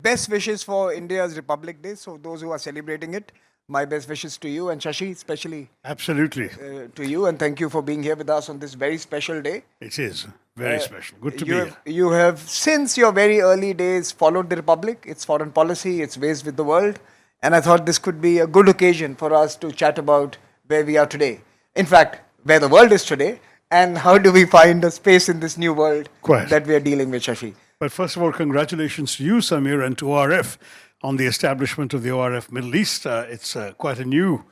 Best wishes for India's Republic Day. So those who are celebrating it, my best wishes to you and Shashi, especially Absolutely. to you. And thank you for being here with us on this very special day. It is very special. Good to be You here. have, you have, since your very early days, followed the Republic, its foreign policy, its ways with the world. And I thought this could be a good occasion for us to chat about where we are today. In fact, where the world is today, and how do we find a space in this new world Quite. that we are dealing with, Shashi. But first of all, congratulations to you, Samir, and to ORF on the establishment of the ORF Middle East. It's quite a new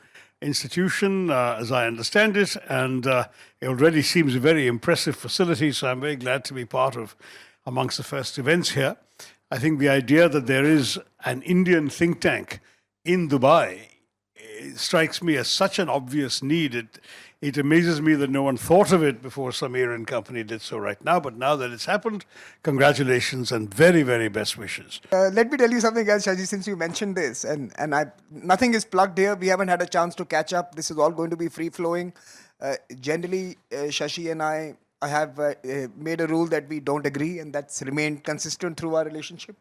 institution, as I understand it, and it already seems a very impressive facility, so I'm very glad to be part of amongst the first events here. I think the idea that there is an Indian think tank in Dubai strikes me as such an obvious need. It amazes me that no one thought of it before Samir and company did so right now. But now that it's happened, congratulations and very, very best wishes. Let me tell you something else, Shaji, since you mentioned this, and nothing is plugged here. We haven't had a chance to catch up. This is all going to be free-flowing. Generally, Shashi and I have made a rule that we don't agree, and that's remained consistent through our relationship.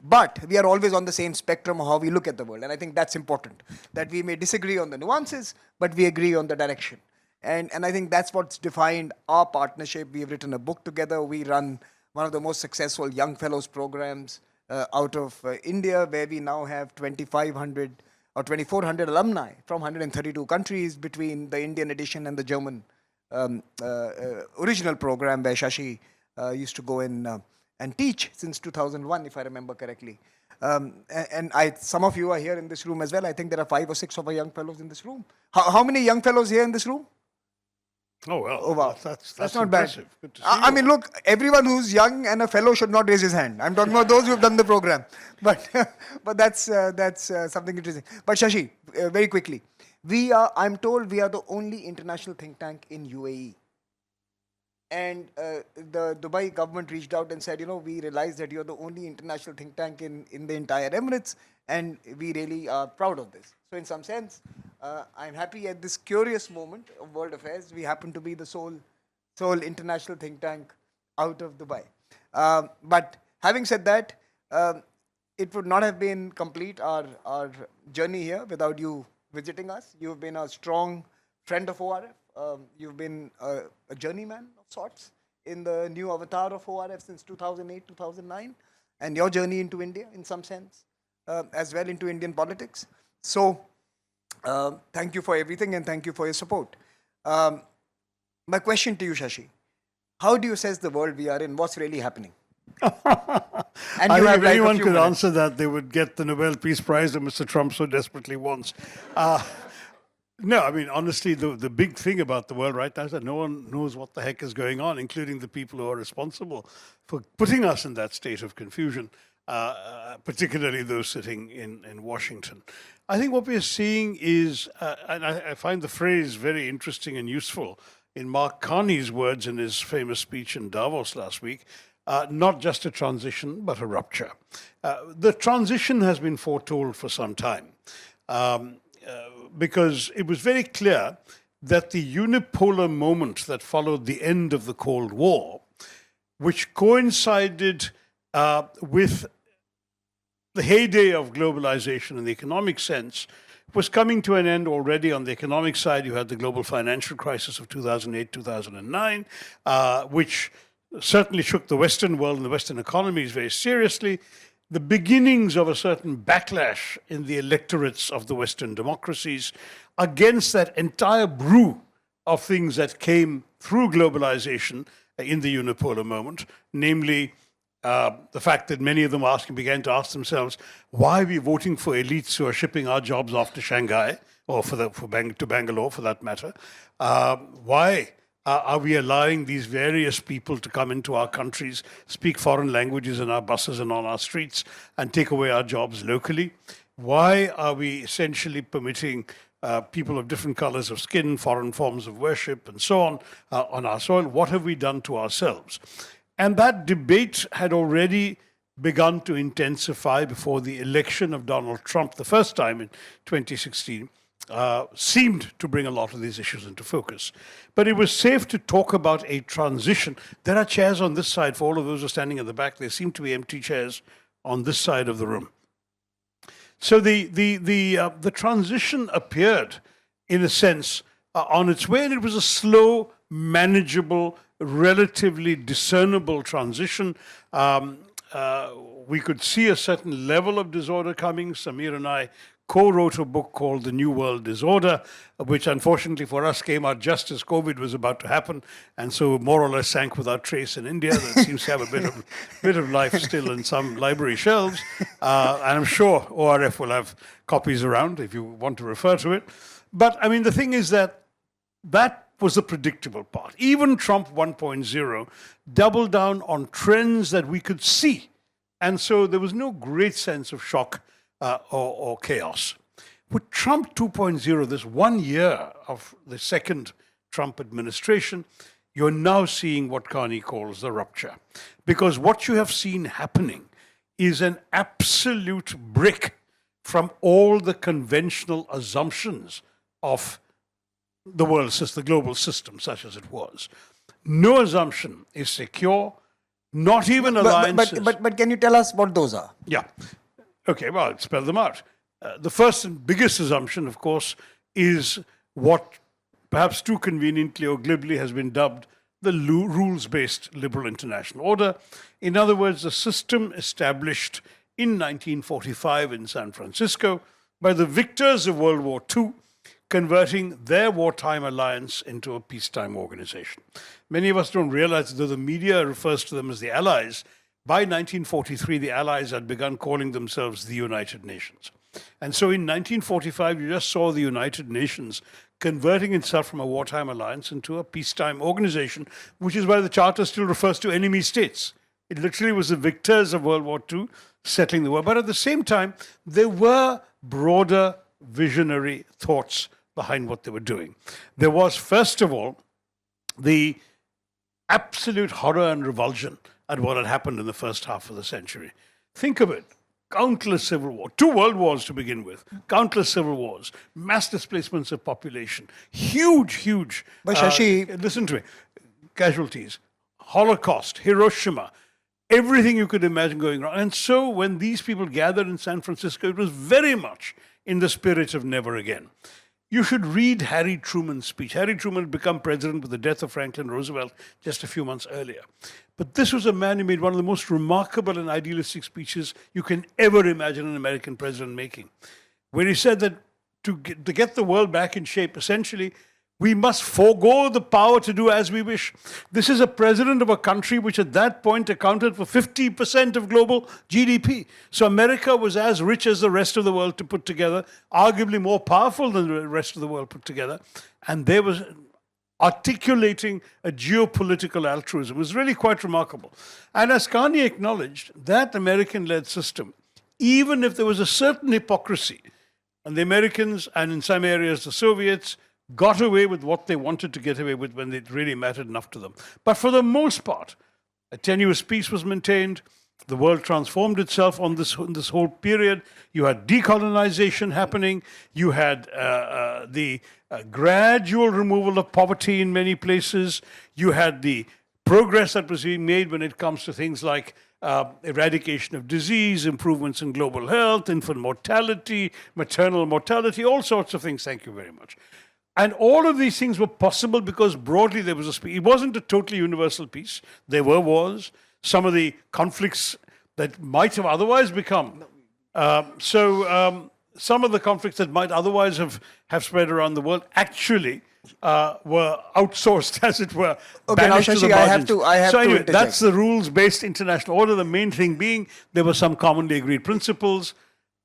But we are always on the same spectrum of how we look at the world. And I think that's important, that we may disagree on the nuances, but we agree on the direction. And I think that's what's defined our partnership. We have written a book together. We run one of the most successful Young Fellows programs out of India, where we now have 2,500 or 2,400 alumni from 132 countries between the Indian edition and the German original program, where Shashi used to go in and teach since 2001, if I remember correctly. Some of you are here in this room as well. I think there are 5 or 6 of our young fellows in this room. How many young fellows here in this room? Oh, well, Oh, wow. that's not impressive. bad. Good to see I you. mean, look, everyone who's young and a fellow should not raise his hand. I'm talking about those who have done the program. But that's something interesting. But Shashi, very quickly, I'm told we are the only international think tank in UAE. And the Dubai government reached out and said, we realize that you're the only international think tank in the entire Emirates, and we really are proud of this. So in some sense, I'm happy at this curious moment of world affairs. We happen to be the sole international think tank out of Dubai. But having said that, it would not have been complete, our journey here, without you visiting us. You've been a strong friend of ORF. You've been a journeyman of sorts in the new avatar of ORF since 2008, 2009, and your journey into India, in some sense, as well into Indian politics. So, thank you for everything, and thank you for your support. My question to you, Shashi, how do you assess the world we are in? What's really happening? And I you think have if like a anyone few could minutes. answer that, they would get the Nobel Peace Prize that Mr. Trump so desperately wants. No, I mean, honestly, the big thing about the world right now is that no one knows what the heck is going on, including the people who are responsible for putting us in that state of confusion, particularly those sitting in Washington. I think what we're seeing is, and I find the phrase very interesting and useful in Mark Carney's words in his famous speech in Davos last week, not just a transition, but a rupture. The transition has been foretold for some time. Because it was very clear that the unipolar moment that followed the end of the Cold War, which coincided with the heyday of globalization in the economic sense, was coming to an end already. On the economic side, you had the global financial crisis of 2008, 2009, which certainly shook the Western world and the Western economies very seriously. The beginnings of a certain backlash in the electorates of the Western democracies against that entire brew of things that came through globalization in the unipolar moment, namely the fact that many of them began to ask themselves, why are we voting for elites who are shipping our jobs off to Shanghai, or to Bangalore for that matter? Why are we allowing these various people to come into our countries, speak foreign languages in our buses and on our streets, and take away our jobs locally? Why are we essentially permitting people of different colors of skin, foreign forms of worship, and so on our soil? What have we done to ourselves? And that debate had already begun to intensify before the election of Donald Trump the first time in 2016. Seemed to bring a lot of these issues into focus. But it was safe to talk about a transition. There are chairs on this side for all of those who are standing at the back. There seem to be empty chairs on this side of the room. So the transition appeared, in a sense, on its way, and it was a slow, manageable, relatively discernible transition. We could see a certain level of disorder coming. Samir and I co-wrote a book called The New World Disorder, which unfortunately for us came out just as COVID was about to happen, and so more or less sank without trace in India. That seems to have a bit of life still in some library shelves, and I'm sure ORF will have copies around if you want to refer to it. But I mean, the thing is that was the predictable part. Even Trump 1.0 doubled down on trends that we could see, and so there was no great sense of shock or chaos. With Trump 2.0, this 1 year of the second Trump administration, you're now seeing what Carney calls the rupture. Because what you have seen happening is an absolute break from all the conventional assumptions of the world system, the global system, such as it was. No assumption is secure, not even alliances. But can you tell us what those are? Yeah. Okay, well, I'll spell them out. The first and biggest assumption, of course, is what perhaps too conveniently or glibly has been dubbed the rules-based liberal international order. In other words, the system established in 1945 in San Francisco by the victors of World War II, converting their wartime alliance into a peacetime organization. Many of us don't realize that though the media refers to them as the Allies, by 1943, the Allies had begun calling themselves the United Nations. And so in 1945, you just saw the United Nations converting itself from a wartime alliance into a peacetime organization, which is why the Charter still refers to enemy states. It literally was the victors of World War II settling the war. But at the same time, there were broader visionary thoughts behind what they were doing. There was, first of all, the absolute horror and revulsion at what had happened in the first half of the century. Think of it. Countless civil wars, 2 world wars to begin with, countless civil wars, mass displacements of population, huge, But Shashi, listen to me, casualties, Holocaust, Hiroshima, everything you could imagine going wrong. And so when these people gathered in San Francisco, it was very much in the spirit of never again. You should read Harry Truman's speech. Harry Truman had become president with the death of Franklin Roosevelt just a few months earlier. But this was a man who made one of the most remarkable and idealistic speeches you can ever imagine an American president making, where he said that to get the world back in shape, essentially, we must forego the power to do as we wish. This is a president of a country which at that point accounted for 50% of global GDP. So America was as rich as the rest of the world to put together, arguably more powerful than the rest of the world put together. And there was articulating a geopolitical altruism. It was really quite remarkable. And as Carney acknowledged, that American-led system, even if there was a certain hypocrisy, and the Americans, and in some areas the Soviets, got away with what they wanted to get away with when it really mattered enough to them. But for the most part, a tenuous peace was maintained. The world transformed itself in this whole period. You had decolonization happening. You had the gradual removal of poverty in many places. You had the progress that was being made when it comes to things like eradication of disease, improvements in global health, infant mortality, maternal mortality, all sorts of things. Thank you very much. And all of these things were possible because broadly there was a peace. It wasn't a totally universal peace. There were wars. Some of the conflicts that might have otherwise become. Some of the conflicts that might otherwise have spread around the world actually were outsourced, as it were. Okay, now Shashi, I have to anyway, interject. that's the rules-based international order. The main thing being there were some commonly agreed principles,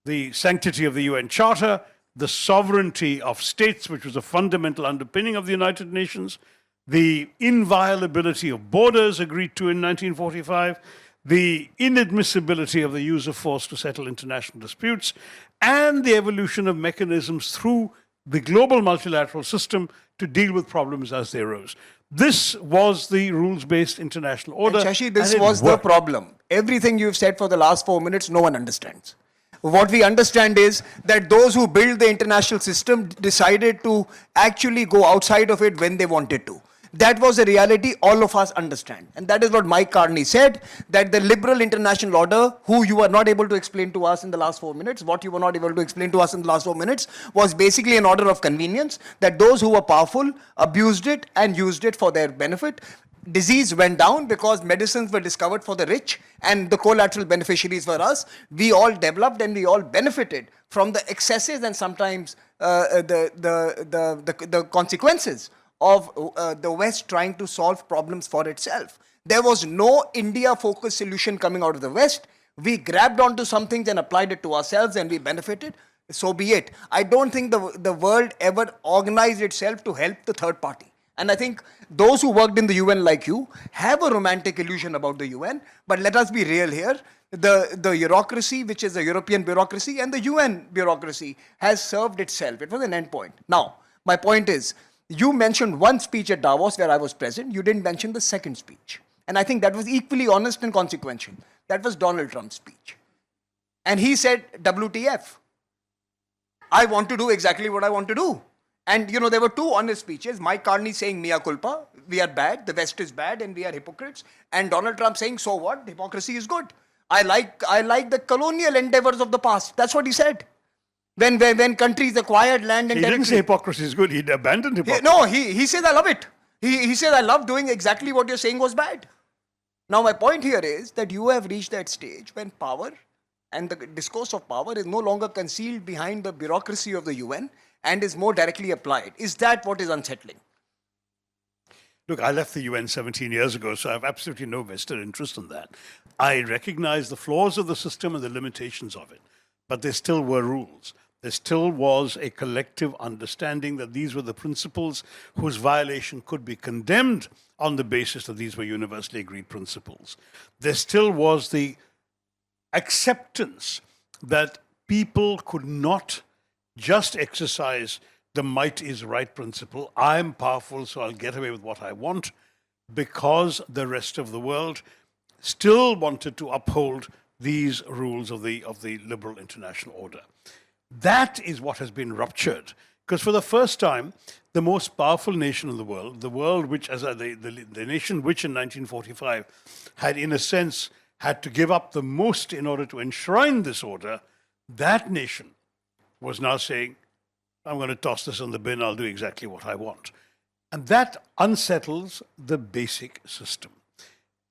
the sanctity of the UN Charter, the sovereignty of states, which was a fundamental underpinning of the United Nations, the inviolability of borders agreed to in 1945, the inadmissibility of the use of force to settle international disputes, and the evolution of mechanisms through the global multilateral system to deal with problems as they arose. This was the rules-based international order. And Shashi, this was the problem. Everything you've said for the last 4 minutes, no one understands. What we understand is that those who built the international system decided to actually go outside of it when they wanted to. That was a reality all of us understand. And that is what Mike Carney said, that the liberal international order, who you were not able to explain to us in the last 4 minutes, what you were not able to explain to us in the last 4 minutes, was basically an order of convenience, that those who were powerful abused it and used it for their benefit. Disease went down because medicines were discovered for the rich and the collateral beneficiaries were us. We all developed and we all benefited from the excesses and sometimes the consequences of the West trying to solve problems for itself. There was no India-focused solution coming out of the West. We grabbed onto some things and applied it to ourselves and we benefited. So be it. I don't think the world ever organized itself to help the third party. And I think those who worked in the UN like you have a romantic illusion about the UN, but let us be real here. The bureaucracy, which is the European bureaucracy, and the UN bureaucracy has served itself. It was an endpoint. Now, my point is, you mentioned one speech at Davos where I was present. You didn't mention the second speech. And I think that was equally honest and consequential. That was Donald Trump's speech. And he said, WTF. I want to do exactly what I want to do. And, you know, there were two honest speeches. Mike Carney saying, mea culpa, we are bad, the West is bad, and we are hypocrites. And Donald Trump saying, so what, hypocrisy is good. I like the colonial endeavors of the past. That's what he said. When countries acquired land and territory. He didn't say hypocrisy is good, he abandoned hypocrisy. No, he says, I love it. He says, I love doing exactly what you're saying was bad. Now, my point here is that you have reached that stage when power and the discourse of power is no longer concealed behind the bureaucracy of the UN and is more directly applied. Is that what is unsettling? Look, I left the UN 17 years ago, so I have absolutely no vested interest in that. I recognize the flaws of the system and the limitations of it, but there still were rules. There still was a collective understanding that these were the principles whose violation could be condemned on the basis that these were universally agreed principles. There still was the acceptance that people could not just exercise the might is right principle. I'm powerful, so I'll get away with what I want, because the rest of the world still wanted to uphold these rules of the liberal international order. That is what has been ruptured. Because for the first time, the most powerful nation in the world which, as the nation which in 1945 had, in a sense, had to give up the most in order to enshrine this order, that nation was now saying, I'm going to toss this in the bin, I'll do exactly what I want. And that unsettles the basic system.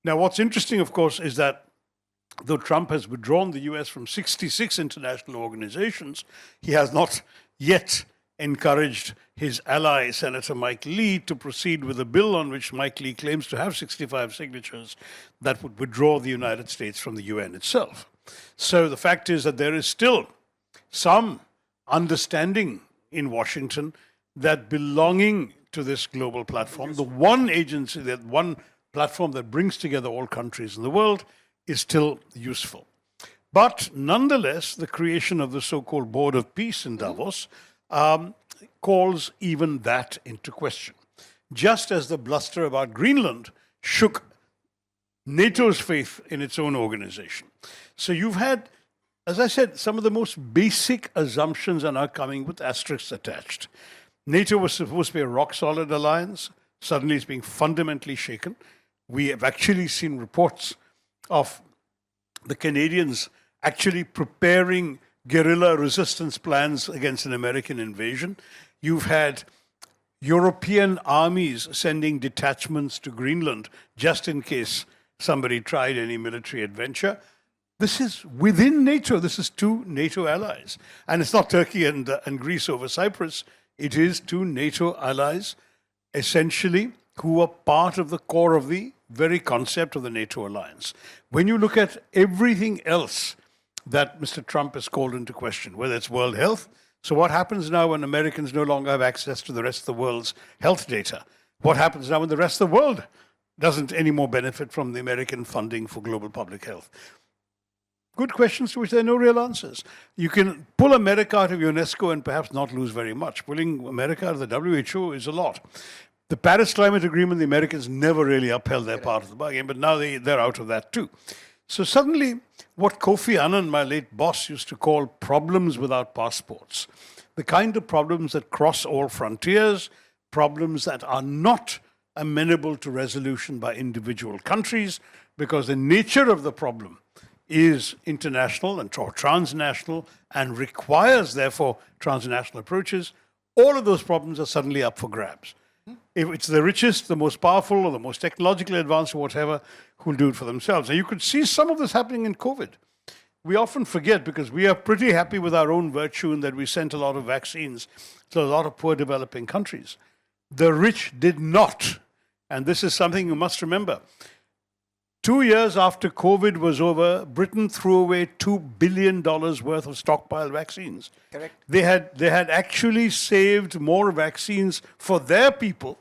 Now, what's interesting, of course, is that though Trump has withdrawn the US from 66 international organizations, he has not yet encouraged his ally, Senator Mike Lee, to proceed with a bill on which Mike Lee claims to have 65 signatures that would withdraw the United States from the UN itself. So the fact is that there is still some understanding in Washington that belonging to this global platform, the one agency, that one platform that brings together all countries in the world, is still useful. But nonetheless, the creation of the so-called Board of Peace in Davos calls even that into question. Just as the bluster about Greenland shook NATO's faith in its own organization. So you've had, as I said, some of the most basic assumptions are now coming with asterisks attached. NATO was supposed to be a rock-solid alliance. Suddenly it's being fundamentally shaken. We have actually seen reports of the Canadians actually preparing guerrilla resistance plans against an American invasion. You've had European armies sending detachments to Greenland just in case somebody tried any military adventure. This is within NATO. This is two NATO allies. And it's not Turkey and Greece over Cyprus. It is two NATO allies, essentially, who are part of the core of the very concept of the NATO alliance. When you look at everything else that Mr. Trump has called into question, whether it's world health, so what happens now when Americans no longer have access to the rest of the world's health data? What happens now when the rest of the world doesn't anymore benefit from the American funding for global public health? Good questions to which there are no real answers. You can pull America out of UNESCO and perhaps not lose very much. Pulling America out of the WHO is a lot. The Paris Climate Agreement, the Americans never really upheld their part of the bargain, but now they're out of that too. So suddenly, what Kofi Annan, my late boss, used to call problems without passports, the kind of problems that cross all frontiers, problems that are not amenable to resolution by individual countries, because the nature of the problem is international and transnational and requires, therefore, transnational approaches. All of those problems are suddenly up for grabs. If it's the richest, the most powerful, or the most technologically advanced, or whatever, who'll do it for themselves. And you could see some of this happening in COVID. We often forget, because we are pretty happy with our own virtue in that we sent a lot of vaccines to a lot of poor developing countries. The rich did not. And this is something you must remember. 2 years after COVID was over, Britain threw away $2 billion worth of stockpile vaccines. Correct. They had actually saved more vaccines for their people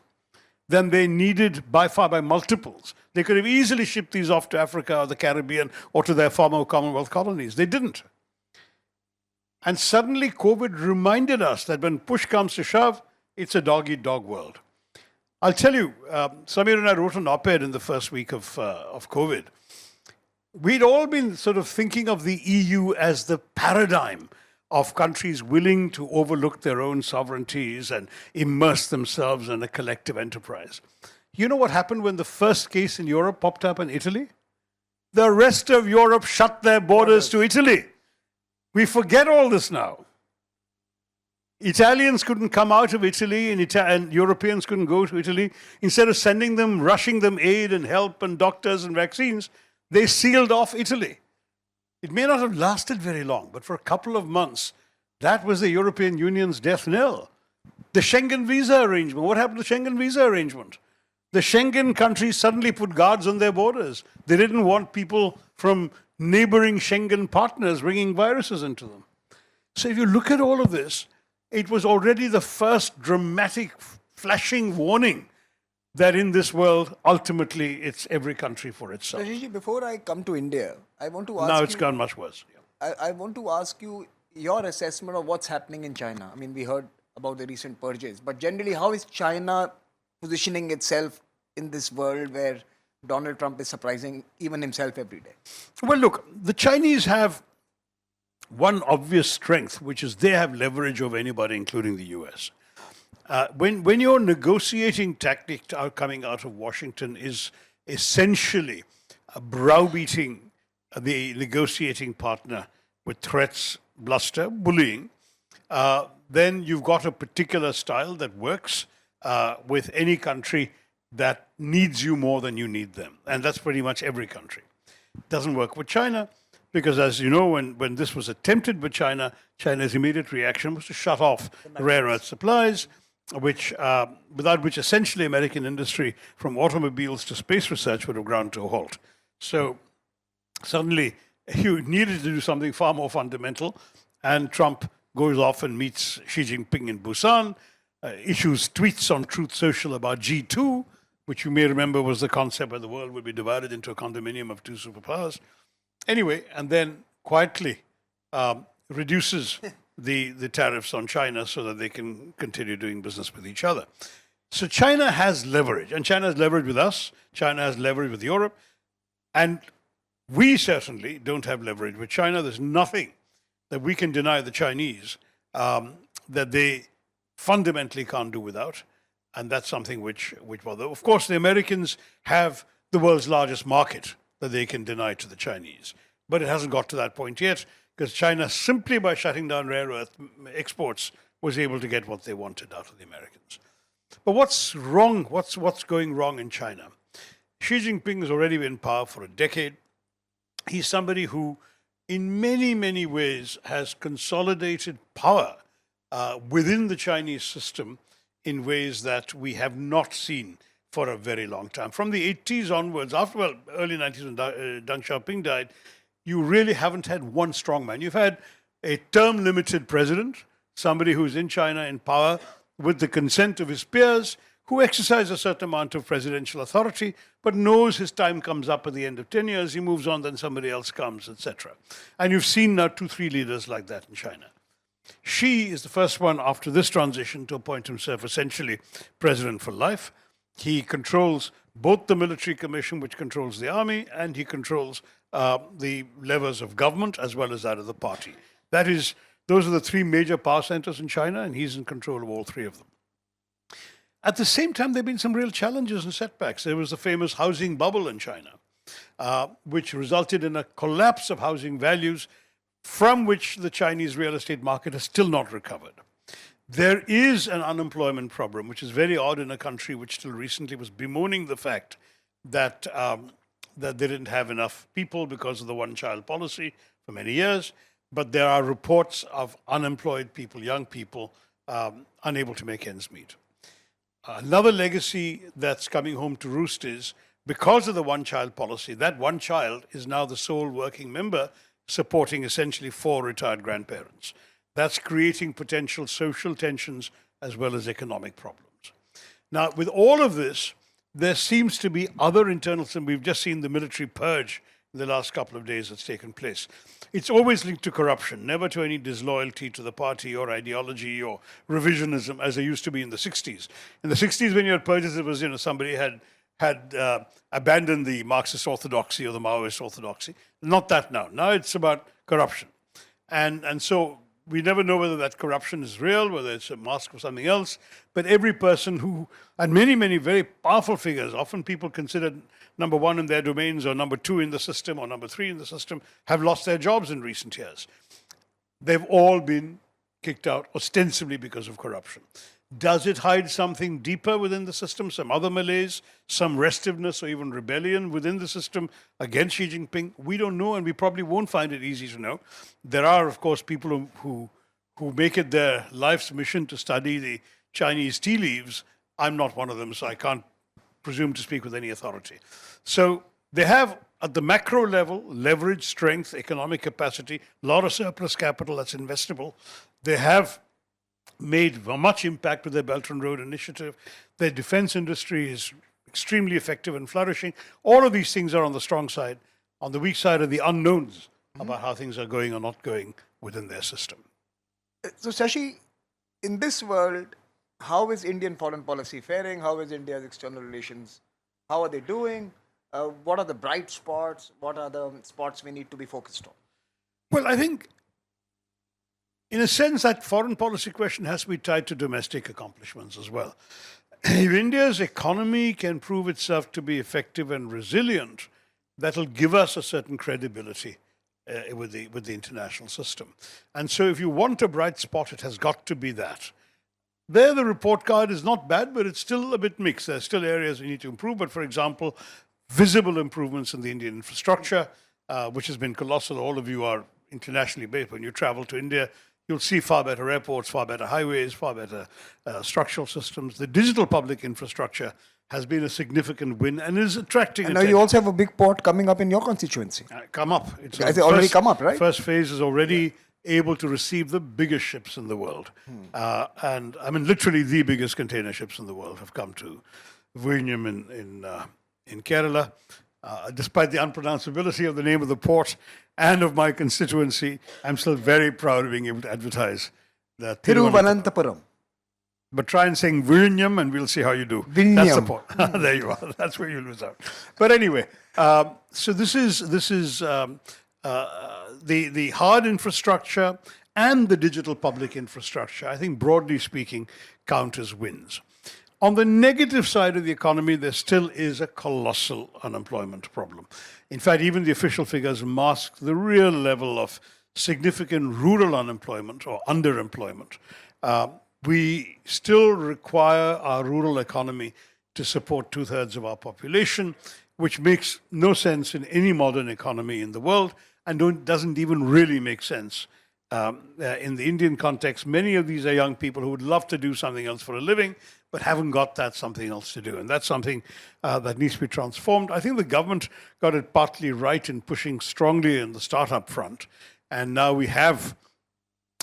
than they needed by far, by multiples. They could have easily shipped these off to Africa or the Caribbean or to their former Commonwealth colonies. They didn't. And suddenly COVID reminded us that when push comes to shove, it's a dog-eat-dog world. I'll tell you, Samir and I wrote an op-ed in the first week of COVID. We'd all been sort of thinking of the EU as the paradigm of countries willing to overlook their own sovereignties and immerse themselves in a collective enterprise. You know what happened when the first case in Europe popped up in Italy? The rest of Europe shut their borders to Italy. We forget all this now. Italians couldn't come out of Italy, and Europeans couldn't go to Italy. Instead of sending them, rushing them aid and help and doctors and vaccines, they sealed off Italy. It may not have lasted very long, but for a couple of months, that was the European Union's death knell. The Schengen visa arrangement. What happened to the Schengen visa arrangement? The Schengen countries suddenly put guards on their borders. They didn't want people from neighboring Schengen partners bringing viruses into them. So if you look at all of this, it was already the first dramatic, flashing warning that in this world, ultimately, it's every country for itself. Shashi, before I come to India, I want to ask Now it's gone much worse. I want to ask you your assessment of what's happening in China. I mean, we heard about the recent purges, but generally, how is China positioning itself in this world where Donald Trump is surprising even himself every day? Well, look, the Chinese have one obvious strength, which is they have leverage over anybody, including the US. When your negotiating tactic coming out of Washington is essentially browbeating the negotiating partner with threats, bluster, bullying, then you've got a particular style that works with any country that needs you more than you need them. And that's pretty much every country. It doesn't work with China, because as you know, when this was attempted with China, China's immediate reaction was to shut off rare earth supplies, without which essentially American industry, from automobiles to space research, would have ground to a halt. So suddenly you needed to do something far more fundamental, and Trump goes off and meets Xi Jinping in Busan, issues tweets on Truth Social about G2, which you may remember was the concept where the world would be divided into a condominium of two superpowers. Anyway, and then quietly reduces the tariffs on China so that they can continue doing business with each other. So China has leverage, and China has leverage with us. China has leverage with Europe. And we certainly don't have leverage with China. There's nothing that we can deny the Chinese that they fundamentally can't do without. And that's something which of course, the Americans have the world's largest market that they can deny to the Chinese. But it hasn't got to that point yet, because China, simply by shutting down rare earth exports, was able to get what they wanted out of the Americans. But what's wrong? What's going wrong in China? Xi Jinping has already been in power for a decade. He's somebody who, in many, many ways, has consolidated power within the Chinese system in ways that we have not seen for a very long time. From the 80s onwards, early 90s when Deng Xiaoping died, you really haven't had one strongman. You've had a term-limited president, somebody who's in China in power with the consent of his peers, who exercise a certain amount of presidential authority, but knows his time comes up at the end of 10 years, he moves on, then somebody else comes, etc. And you've seen now 2-3 leaders like that in China. Xi is the first one after this transition to appoint himself essentially president for life. He controls both the military commission, which controls the army, and he controls the levers of government as well as that of the party. Those are the three major power centers in China, and he's in control of all three of them. at the same time, there have been some real challenges and setbacks. There was the famous housing bubble in China, which resulted in a collapse of housing values from which the Chinese real estate market has still not recovered. There is an unemployment problem, which is very odd in a country which till recently was bemoaning the fact that, that they didn't have enough people because of the one-child policy for many years. But there are reports of unemployed people, young people, unable to make ends meet. Another legacy that's coming home to roost is because of the one-child policy, that one child is now the sole working member supporting essentially 4 retired grandparents. That's creating potential social tensions as well as economic problems. Now, with all of this, there seems to be other internal, and we've just seen the military purge in the last couple of days that's taken place. It's always linked to corruption, never to any disloyalty to the party or ideology or revisionism as there used to be in the 60s. In the 60s, when you had purges, it was, somebody had abandoned the Marxist orthodoxy or the Maoist orthodoxy. Not that now. Now it's about corruption. And so we never know whether that corruption is real, whether it's a mask of something else. But every person who, and many, many very powerful figures, often people considered number 1 in their domains or number 2 in the system or number 3 in the system, have lost their jobs in recent years. They've all been kicked out ostensibly because of corruption. Does it hide something deeper within the system, some other malaise, some restiveness or even rebellion within the system against Xi Jinping? We don't know, and we probably won't find it easy to know. There are, of course, people who make it their life's mission to study the Chinese tea leaves. I'm not one of them, so I can't presume to speak with any authority. So they have, at the macro level, leverage, strength, economic capacity, a lot of surplus capital that's investable. They have made much impact with their Belt and Road Initiative. Their defense industry is extremely effective and flourishing. All of these things are on the strong side. On the weak side are the unknowns about how things are going or not going within their system. So, Shashi, in this world, how is Indian foreign policy faring? How is India's external relations? How are they doing? What are the bright spots? What are the spots we need to be focused on? Well, I think, in a sense, that foreign policy question has to be tied to domestic accomplishments as well. If India's economy can prove itself to be effective and resilient, that'll give us a certain credibility with the international system. And so if you want a bright spot, it has got to be that. There, the report card is not bad, but it's still a bit mixed. There's still areas we need to improve. But for example, visible improvements in the Indian infrastructure, which has been colossal. All of you are internationally based. When you travel to India, you'll see far better airports, far better highways, far better structural systems. The digital public infrastructure has been a significant win and is attracting And now attention. you also have a big port coming up in your constituency. Come up. It's already come up, right? First phase is already able to receive the biggest ships in the world. And I mean, literally the biggest container ships in the world have come to Vizhinjam in Kerala. Despite the unpronounceability of the name of the port and of my constituency, I'm still very proud of being able to advertise that. Thiruvananthapuram. But try and sing Vizhinjam and we'll see how you do. Vizhinjam. That's the port. There you are. That's where you lose out. But anyway, so this is the hard infrastructure and the digital public infrastructure, I think broadly speaking, count as wins. On the negative side of the economy, there still is a colossal unemployment problem. In fact, even the official figures mask the real level of significant rural unemployment or underemployment. We still require our rural economy to support 2/3 of our population, which makes no sense in any modern economy in the world and doesn't even really make sense in the Indian context. Many of these are young people who would love to do something else for a living, but haven't got that something else to do. And that's something that needs to be transformed. I think the government got it partly right in pushing strongly in the startup front. And now we have,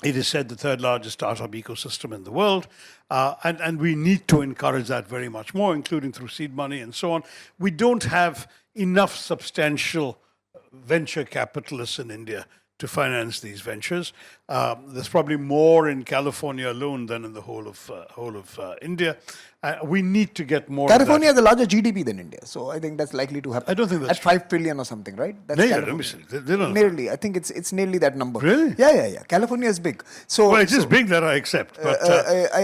it is said, the 3rd largest startup ecosystem in the world. And we need to encourage that very much more, including through seed money and so on. We don't have enough substantial venture capitalists in India to finance these ventures. There's probably more in California alone than in the whole of India. We need to get more. California has a larger GDP than India, so I think that's likely to happen. I don't think that's at 5 trillion or something, right? That's No, California. let me see. They don't. Nearly, I think it's nearly that number. Really? Yeah. California is big. So Well, it is big, that I accept. But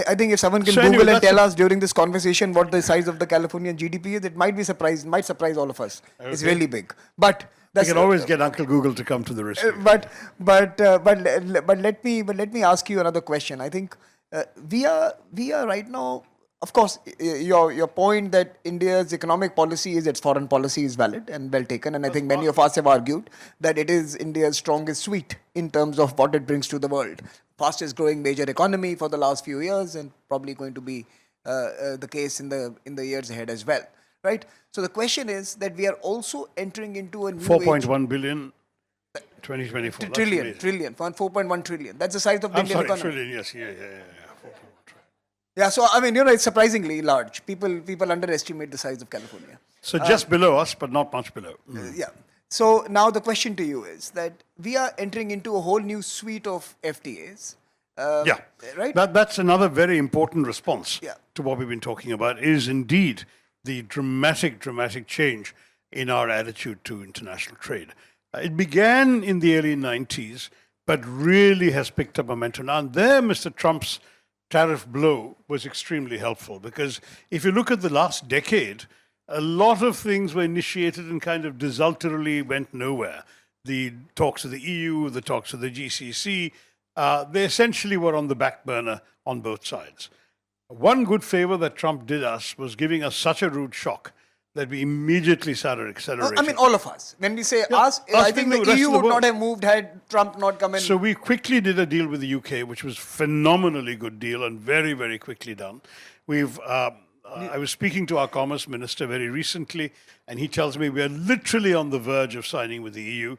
I think if someone can so Google anyway, and that's tell us during this conversation what the size of the Californian GDP is, it might surprise all of us. It's really big. But I that's can always get Uncle Google to come to the rescue. but let me ask you another question. I think we are right now. Of course, your point that India's economic policy is its foreign policy is valid and well taken, and I think many of us have argued that it is India's strongest suite in terms of what it brings to the world. Fastest growing major economy for the last few years, and probably going to be the case in the years ahead as well. Right. So the question is that we are also entering into a new 4.1 billion, 2024. trillion, 4.1 trillion. That's the size of the I'm Indian sorry, economy. trillion. Yes, yeah. 4.1 trillion. Yeah, so I mean, it's surprisingly large. People underestimate the size of California. So just below us, but not much below. Yeah. So now the question to you is that we are entering into a whole new suite of FTAs. Yeah. Right? That's another very important response Yeah. to what we've been talking about, is indeed the dramatic change in our attitude to international trade. It began in the early 90s, but really has picked up momentum. Now, and there, Mr. Trump's tariff blow was extremely helpful, because if you look at the last decade, a lot of things were initiated and kind of desultorily went nowhere. The talks of the EU, the talks of the GCC, they essentially were on the back burner on both sides. One good favor that Trump did us was giving us such a rude shock that we immediately started accelerating. I mean, all of us. When we say us, I think being the the rest EU of the would not world. have moved had Trump not come in. So we quickly did a deal with the UK, which was phenomenally good deal and very, very quickly done. I was speaking to our Commerce Minister very recently, and he tells me we are literally on the verge of signing with the EU.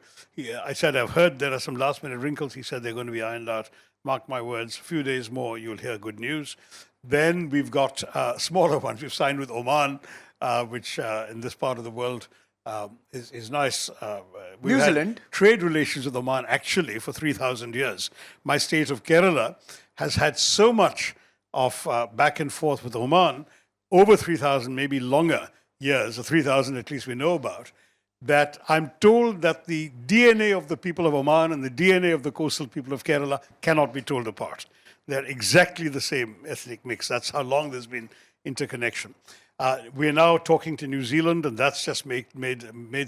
I said, I've heard there are some last-minute wrinkles. He said they're going to be ironed out. Mark my words, a few days more, you'll hear good news. Then we've got smaller ones. We've signed with Oman, which in this part of the world is nice. We've New had Zealand. trade relations with Oman actually for 3,000 years. My state of Kerala has had so much of back and forth with Oman, over 3,000, maybe longer years, or 3,000 at least we know about, that I'm told that the DNA of the people of Oman and the DNA of the coastal people of Kerala cannot be told apart. They're exactly the same ethnic mix. That's how long there's been interconnection. We're now talking to New Zealand, and that's just made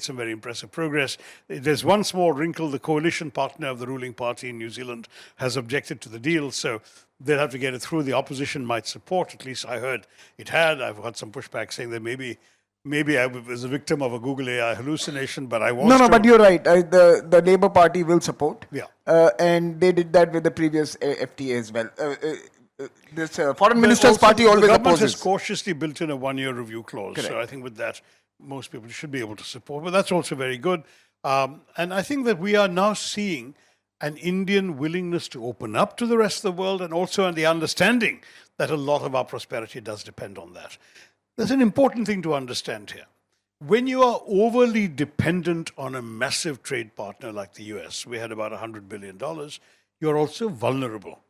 some very impressive progress. There's one small wrinkle. The coalition partner of the ruling party in New Zealand has objected to the deal, so they'll have to get it through. The opposition might support, at least I heard it had. I've had some pushback saying that maybe I was a victim of a Google AI hallucination, but I was. No, but you're right. The Labour Party will support. Yeah. And they did that with the previous FTA as well. This Foreign Minister's Party always the government opposes. has cautiously built in a one-year review clause. Correct. So I think with that, most people should be able to support. But that's also very good. And I think that we are now seeing an Indian willingness to open up to the rest of the world, and also the understanding that a lot of our prosperity does depend on that. There's an important thing to understand here. When you are overly dependent on a massive trade partner like the US, we had about $100 billion, you're also vulnerable.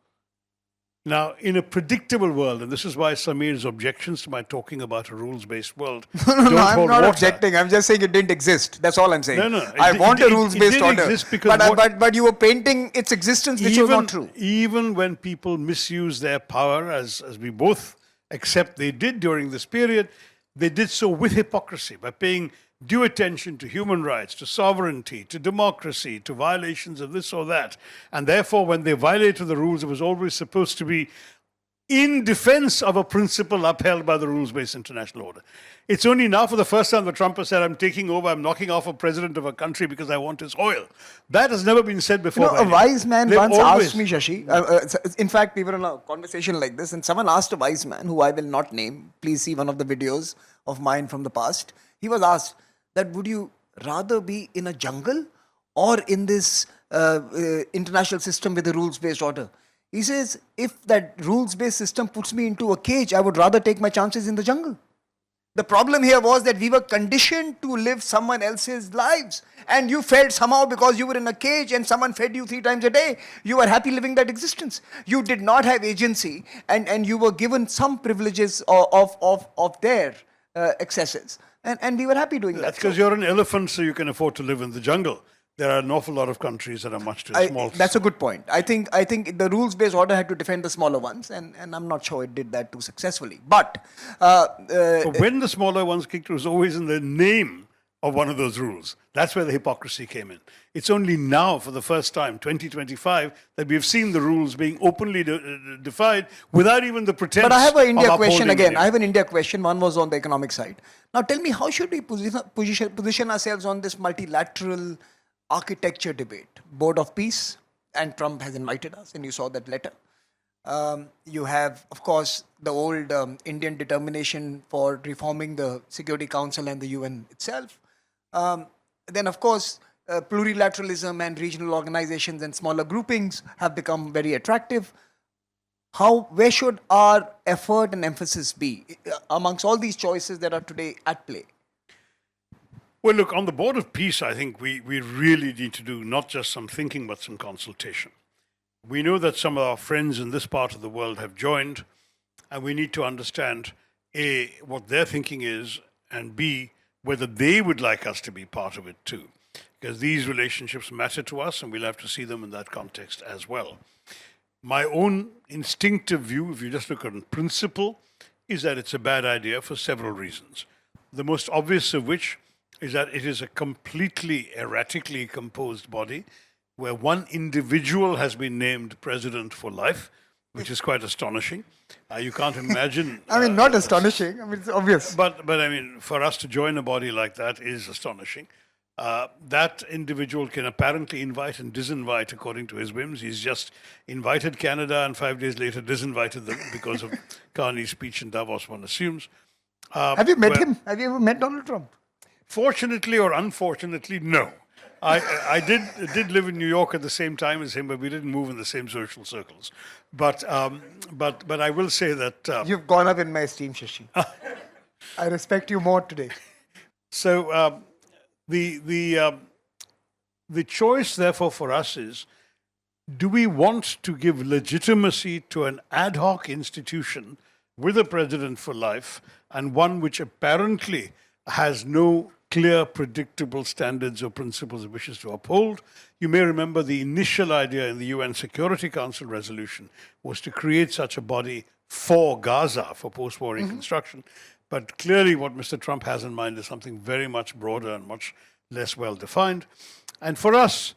Now, in a predictable world, and this is why Samir's objections to my talking about a rules-based world No, don't I'm hold not water. objecting. I'm just saying it didn't exist. That's all I'm saying. No, I want a it rules-based did order. exist because But you were painting its existence, which was not true. Even when people misuse their power, as we both accept they did during this period, they did so with hypocrisy, by paying due attention to human rights, to sovereignty, to democracy, to violations of this or that. And therefore, when they violated the rules, it was always supposed to be in defense of a principle upheld by the rules-based international order. It's only now for the first time that Trump has said, I'm taking over, I'm knocking off a president of a country because I want his oil. That has never been said before. A wise man They've once always- asked me, Shashi, in fact, we were in a conversation like this, and someone asked a wise man, who I will not name, please see one of the videos of mine from the past. He was asked that, would you rather be in a jungle or in this international system with a rules-based order? He says, if that rules-based system puts me into a cage, I would rather take my chances in the jungle. The problem here was that we were conditioned to live someone else's lives. And you felt somehow because you were in a cage and someone fed you 3 times a day, you were happy living that existence. You did not have agency, and you were given some privileges of their excesses. And we were happy doing that. That's because you're an elephant, so you can afford to live in the jungle. There are an awful lot of countries that are much too small. That's a good point. I think the rules-based order had to defend the smaller ones, and I'm not sure it did that too successfully. But when the smaller ones kicked, it was always in the name of one of those rules. That's where the hypocrisy came in. It's only now, for the first time, 2025, that we've seen the rules being openly defied without even the pretense. But I have an India of question upholding again. it. I have an India question. One was on the economic side. Now tell me, how should we position ourselves on this multilateral architecture debate? Board of Peace, and Trump has invited us, and you saw that letter. You have, of course, the old Indian determination for reforming the Security Council and the UN itself. Then, of course, plurilateralism and regional organizations and smaller groupings have become very attractive. Where should our effort and emphasis be amongst all these choices that are today at play? Well, look, on the Board of Peace, I think we really need to do not just some thinking, but some consultation. We know that some of our friends in this part of the world have joined, and we need to understand, A, what their thinking is, and B, whether they would like us to be part of it too. Because these relationships matter to us, and we'll have to see them in that context as well. My own instinctive view, if you just look at principle, is that it's a bad idea for several reasons. The most obvious of which is that it is a completely erratically composed body where one individual has been named president for life, which is quite astonishing. You can't imagine. I mean, not astonishing. I mean, it's obvious. But I mean, for us to join a body like that is astonishing. That individual can apparently invite and disinvite according to his whims. He's just invited Canada and 5 days later disinvited them because of Carney's speech in Davos, one assumes. Have you met him? Have you ever met Donald Trump? Fortunately or unfortunately, no. I did live in New York at the same time as him, but we didn't move in the same social circles. But I will say that You've gone up in my esteem, Shashi. I respect you more today. So the choice, therefore, for us is: do we want to give legitimacy to an ad hoc institution with a president for life, and one which apparently has no clear, predictable standards or principles it wishes to uphold? You may remember the initial idea in the UN Security Council resolution was to create such a body for Gaza, for post-war reconstruction. But clearly what Mr. Trump has in mind is something very much broader and much less well-defined. And for us,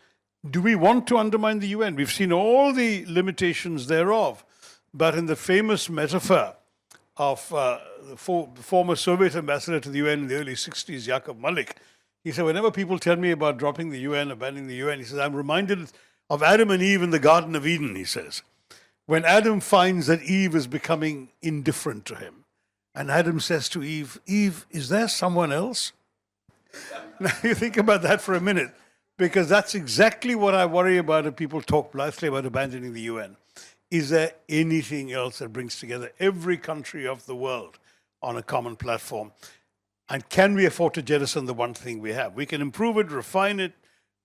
do we want to undermine the UN? We've seen all the limitations thereof. But in the famous metaphor of the former Soviet ambassador to the UN in the early 60s, Yakub Malik, he said, whenever people tell me about dropping the UN, abandoning the UN, he says, I'm reminded of Adam and Eve in the Garden of Eden, he says. When Adam finds that Eve is becoming indifferent to him, and Adam says to Eve, Eve, is there someone else? Now you think about that for a minute, because that's exactly what I worry about if people talk blithely about abandoning the UN. Is there anything else that brings together every country of the world on a common platform? And can we afford to jettison the one thing we have? We can improve it, refine it,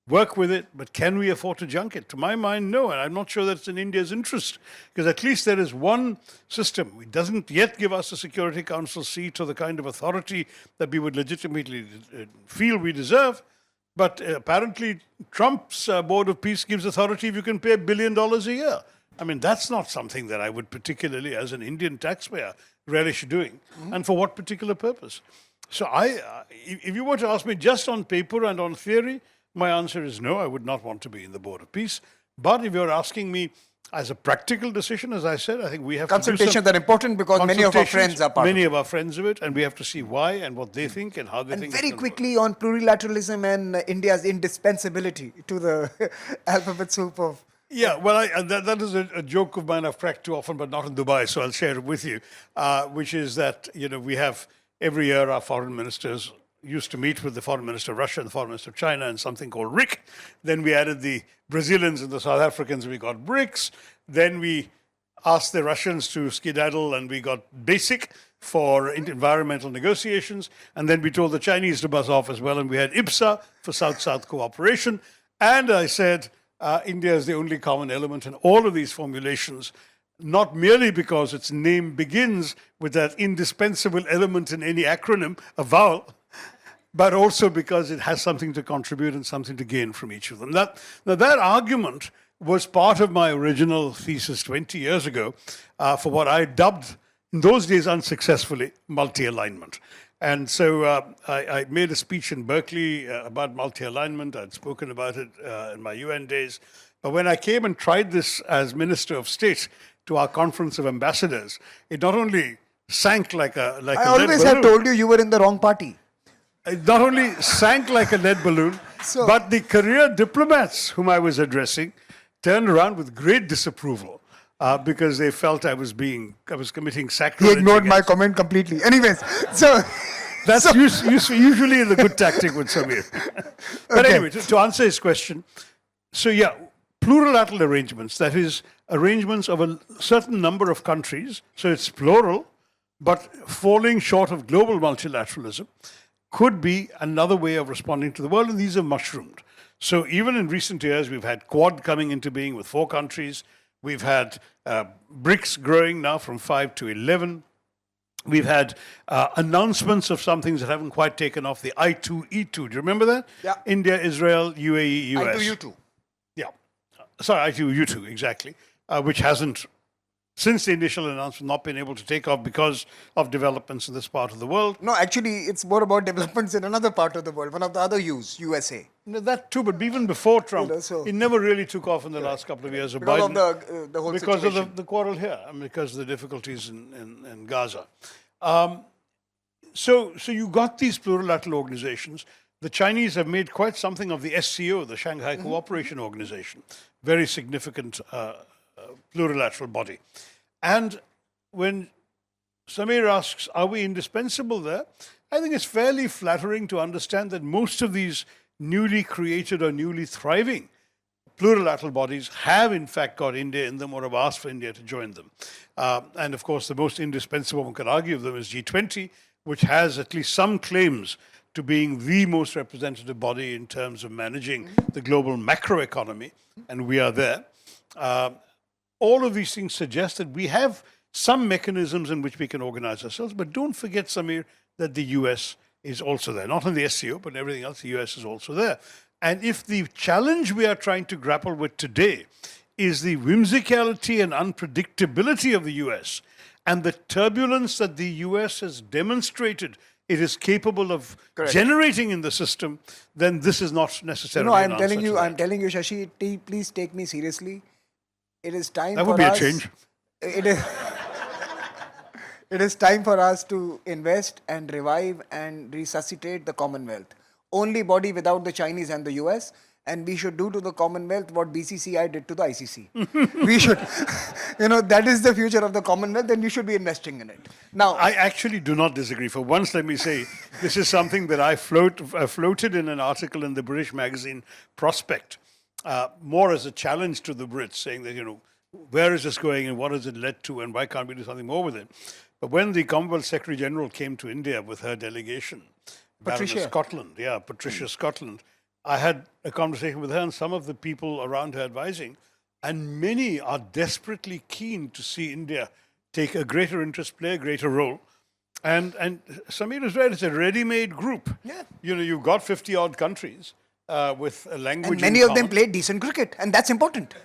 work with it, but can we afford to junk it? To my mind, no. And I'm not sure that's in India's interest, because at least there is one system. It doesn't yet give us a Security Council seat or the kind of authority that we would legitimately feel we deserve. But apparently Trump's Board of Peace gives authority if you can pay $1 billion a year. I mean, that's not something that I would particularly, as an Indian taxpayer, relish doing. And for what particular purpose? So if you were to ask me just on paper and on theory, my answer is no, I would not want to be in the Board of Peace. But if you're asking me as a practical decision, as I said, I think we have to do Consultations are important because many of our friends are part of it. Many of our friends of it, and we have to see why and what they think and how they think. And very quickly on plurilateralism and India's indispensability to the alphabet soup of... Yeah, well, that is a joke of mine I've cracked too often, but not in Dubai, so I'll share it with you, which is that, we have every year our foreign ministers used to meet with the foreign minister of Russia and the foreign minister of China and something called RIC. Then we added the Brazilians and the South Africans, we got BRICS. Then we asked the Russians to skedaddle and we got BASIC. for environmental negotiations, and then we told the Chinese to buzz off as well, and we had IPSA for South-South cooperation, and I said India is the only common element in all of these formulations, not merely because its name begins with that indispensable element in any acronym, a vowel, but also because it has something to contribute and something to gain from each of them. That argument was part of my original thesis 20 years ago for what I dubbed, in those days unsuccessfully, multi-alignment. And so I made a speech in Berkeley about multi-alignment. I'd spoken about it in my UN days. But when I came and tried this as Minister of State to our Conference of Ambassadors, it not only sank like a lead balloon. I always have told you were in the wrong party. It not only sank like a lead balloon, but the career diplomats whom I was addressing turned around with great disapproval because they felt I was committing sacrilege. He ignored my comment completely. Anyways, so that's usually the good tactic with Samir. But anyway, to answer his question, so yeah, plurilateral arrangements, that is, arrangements of a certain number of countries, so it's plural, but falling short of global multilateralism, could be another way of responding to the world, and these have mushroomed. So even in recent years, we've had Quad coming into being with 4 countries. We've had BRICS growing now from 5 to 11. We've had announcements of some things that haven't quite taken off. The I2E2, do you remember that? Yeah. India, Israel, UAE, US. I2U2. Yeah. Sorry, I2U2, exactly. Which hasn't, since the initial announcement, not been able to take off because of developments in this part of the world. No, actually, it's more about developments in another part of the world, one of the other U's, USA. No, that too, but even before Trump, so it never really took off in the last couple of years of because Biden. of the whole because situation. of the quarrel here, and because of the difficulties in Gaza. So you got these plurilateral organizations. The Chinese have made quite something of the SCO, the Shanghai Cooperation Organization, very significant plurilateral body. And when Samir asks, are we indispensable there? I think it's fairly flattering to understand that most of these newly created or newly thriving plurilateral bodies have in fact got India in them or have asked for India to join them. And of course, the most indispensable, one could argue of them, is G20, which has at least some claims to being the most representative body in terms of managing the global macroeconomy, and we are there. All of these things suggest that we have some mechanisms in which we can organize ourselves, but don't forget, Samir, that the US is also there. Not in the SCO, but in everything else, the US is also there. And if the challenge we are trying to grapple with today is the whimsicality and unpredictability of the US and the turbulence that the US has demonstrated it is capable of generating in the system, then this is not necessarily No, I'm telling you, Shashi, please take me seriously. It is time that for would be us. a change. It is time for us to invest and revive and resuscitate the Commonwealth. Only body without the Chinese and the US. And we should do to the Commonwealth what BCCI did to the ICC. We should, that is the future of the Commonwealth, and you should be investing in it. Now, I actually do not disagree. For once, let me say, this is something that I floated in an article in the British magazine Prospect, more as a challenge to the Brits, saying that, where is this going and what has it led to and why can't we do something more with it? But when the Commonwealth Secretary General came to India with her delegation, Patricia Scotland, I had a conversation with her and some of the people around her advising, and many are desperately keen to see India take a greater interest, play a greater role. And Samir is right, it's a ready-made group. Yeah. You've got 50-odd countries with a language and many of them play decent cricket, and that's important.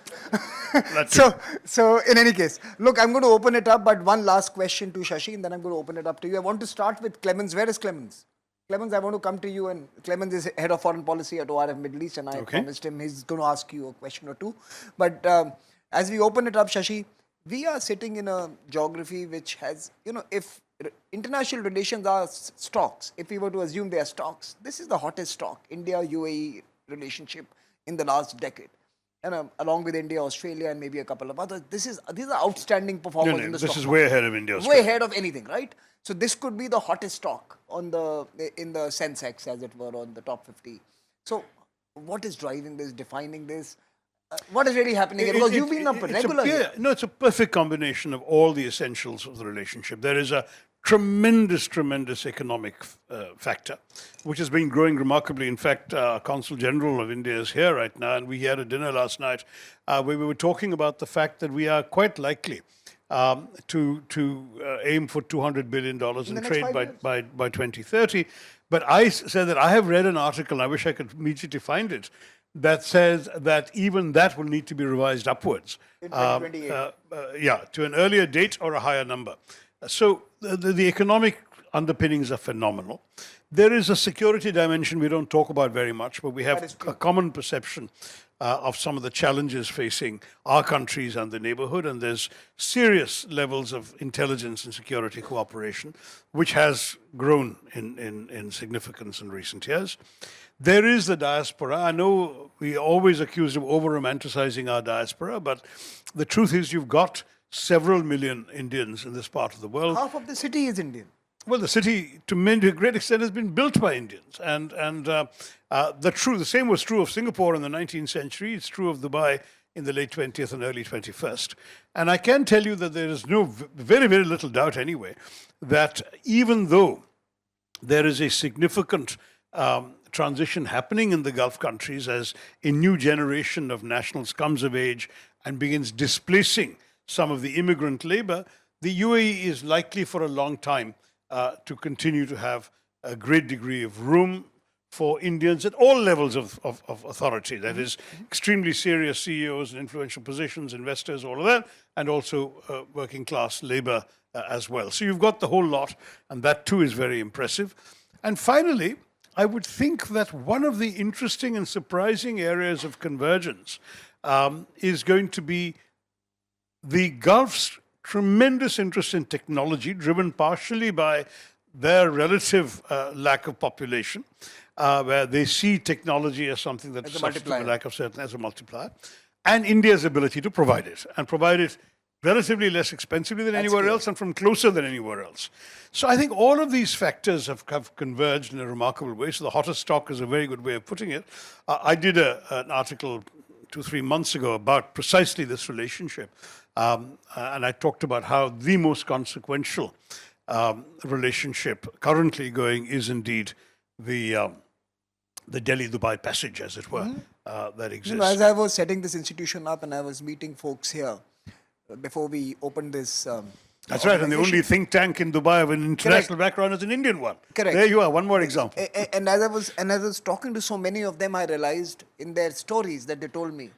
So in any case, look, I'm going to open it up, but one last question to Shashi, and then I'm going to open it up to you. I want to start with Clemens. Where is Clemens? Clemens, I want to come to you, and Clemens is head of foreign policy at ORF Middle East, and I promised him he's going to ask you a question or two. But as we open it up, Shashi, we are sitting in a geography which has, if international relations are stocks, if we were to assume they are stocks, this is the hottest stock, India-UAE relationship in the last decade. And along with India, Australia, and maybe a couple of others, these are outstanding performers in the stock market. This is way ahead of India. Way ahead of anything, right? So this could be the hottest stock in the Sensex, as it were, on the top 50. So what is driving this, defining this? What is really happening here? Because you've been a regular here. No, it's a perfect combination of all the essentials of the relationship. There is a tremendous economic factor, which has been growing remarkably. In fact, Consul General of India is here right now, and we had a dinner last night where we were talking about the fact that we are quite likely to aim for $200 billion in trade by 2030. But I said that I have read an article, and I wish I could immediately find it, that says that even that will need to be revised upwards. In 2028. To an earlier date or a higher number. So the economic underpinnings are phenomenal. There is a security dimension we don't talk about very much, but we have a common perception of some of the challenges facing our countries and the neighborhood, and there's serious levels of intelligence and security cooperation, which has grown in significance in recent years. There is the diaspora. I know we are always accused of over-romanticizing our diaspora, but the truth is you've got several million Indians in this part of the world. Half of the city is Indian. Well, the city, to a great extent, has been built by Indians, and the same was true of Singapore in the 19th century. It's true of Dubai in the late 20th and early 21st. And I can tell you that there is very little doubt anyway that even though there is a significant transition happening in the Gulf countries as a new generation of nationals comes of age and begins displacing some of the immigrant labor, the UAE is likely for a long time to continue to have a great degree of room for Indians at all levels of authority. That is, extremely serious CEOs and influential positions, investors, all of that, and also working class labor as well. So you've got the whole lot, and that too is very impressive. And finally, I would think that one of the interesting and surprising areas of convergence is going to be the Gulf's tremendous interest in technology, driven partially by their relative lack of population, where they see technology as something that suffers from a lack of certain as a multiplier, and India's ability to provide it, and provide it relatively less expensively than anywhere else and from closer than anywhere else. So I think all of these factors have converged in a remarkable way. So the hottest stock is a very good way of putting it. I did an article 2-3 months ago about precisely this relationship. And I talked about how the most consequential relationship currently going is indeed the Delhi-Dubai passage, as it were, that exists. You know, as I was setting this institution up and I was meeting folks here before we opened this. That's right, and the only think tank in Dubai of an international background is an Indian one. Correct. There you are, one more example. And as I was talking to so many of them, I realized in their stories that they told me,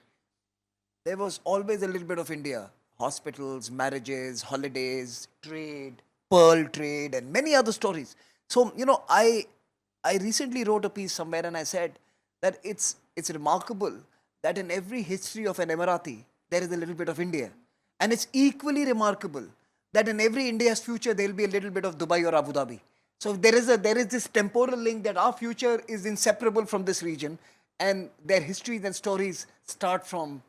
there was always a little bit of India. Hospitals, marriages, holidays, trade, pearl trade, and many other stories. So, you know, I recently wrote a piece somewhere and I said that it's remarkable that in every history of an Emirati, there is a little bit of India. And it's equally remarkable that in every India's future, there will be a little bit of Dubai or Abu Dhabi. So there is this temporal link that our future is inseparable from this region, and their histories and stories start from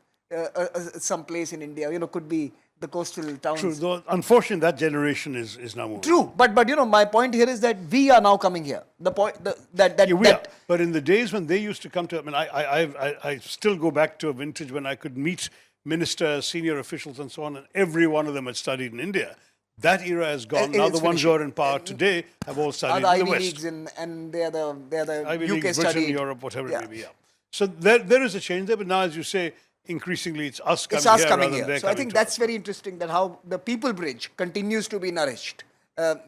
some place in India. You know, could be the coastal towns. True, though unfortunately that generation is now moving. True, but you know, my point here is that we are now coming here. The point we are. But in the days when they used to come to, I mean, I still go back to a vintage when I could meet ministers, senior officials, and so on, and every one of them had studied in India. That era has gone. Now the ones who are in power today have all studied in the West. Leagues and they're the Ivy UK League, studied. Britain, Europe, whatever it may be. Yeah. So there is a change there, but now, as you say, increasingly it's us coming here. It's us coming here. So I think that's very interesting, that how the people bridge continues to be nourished,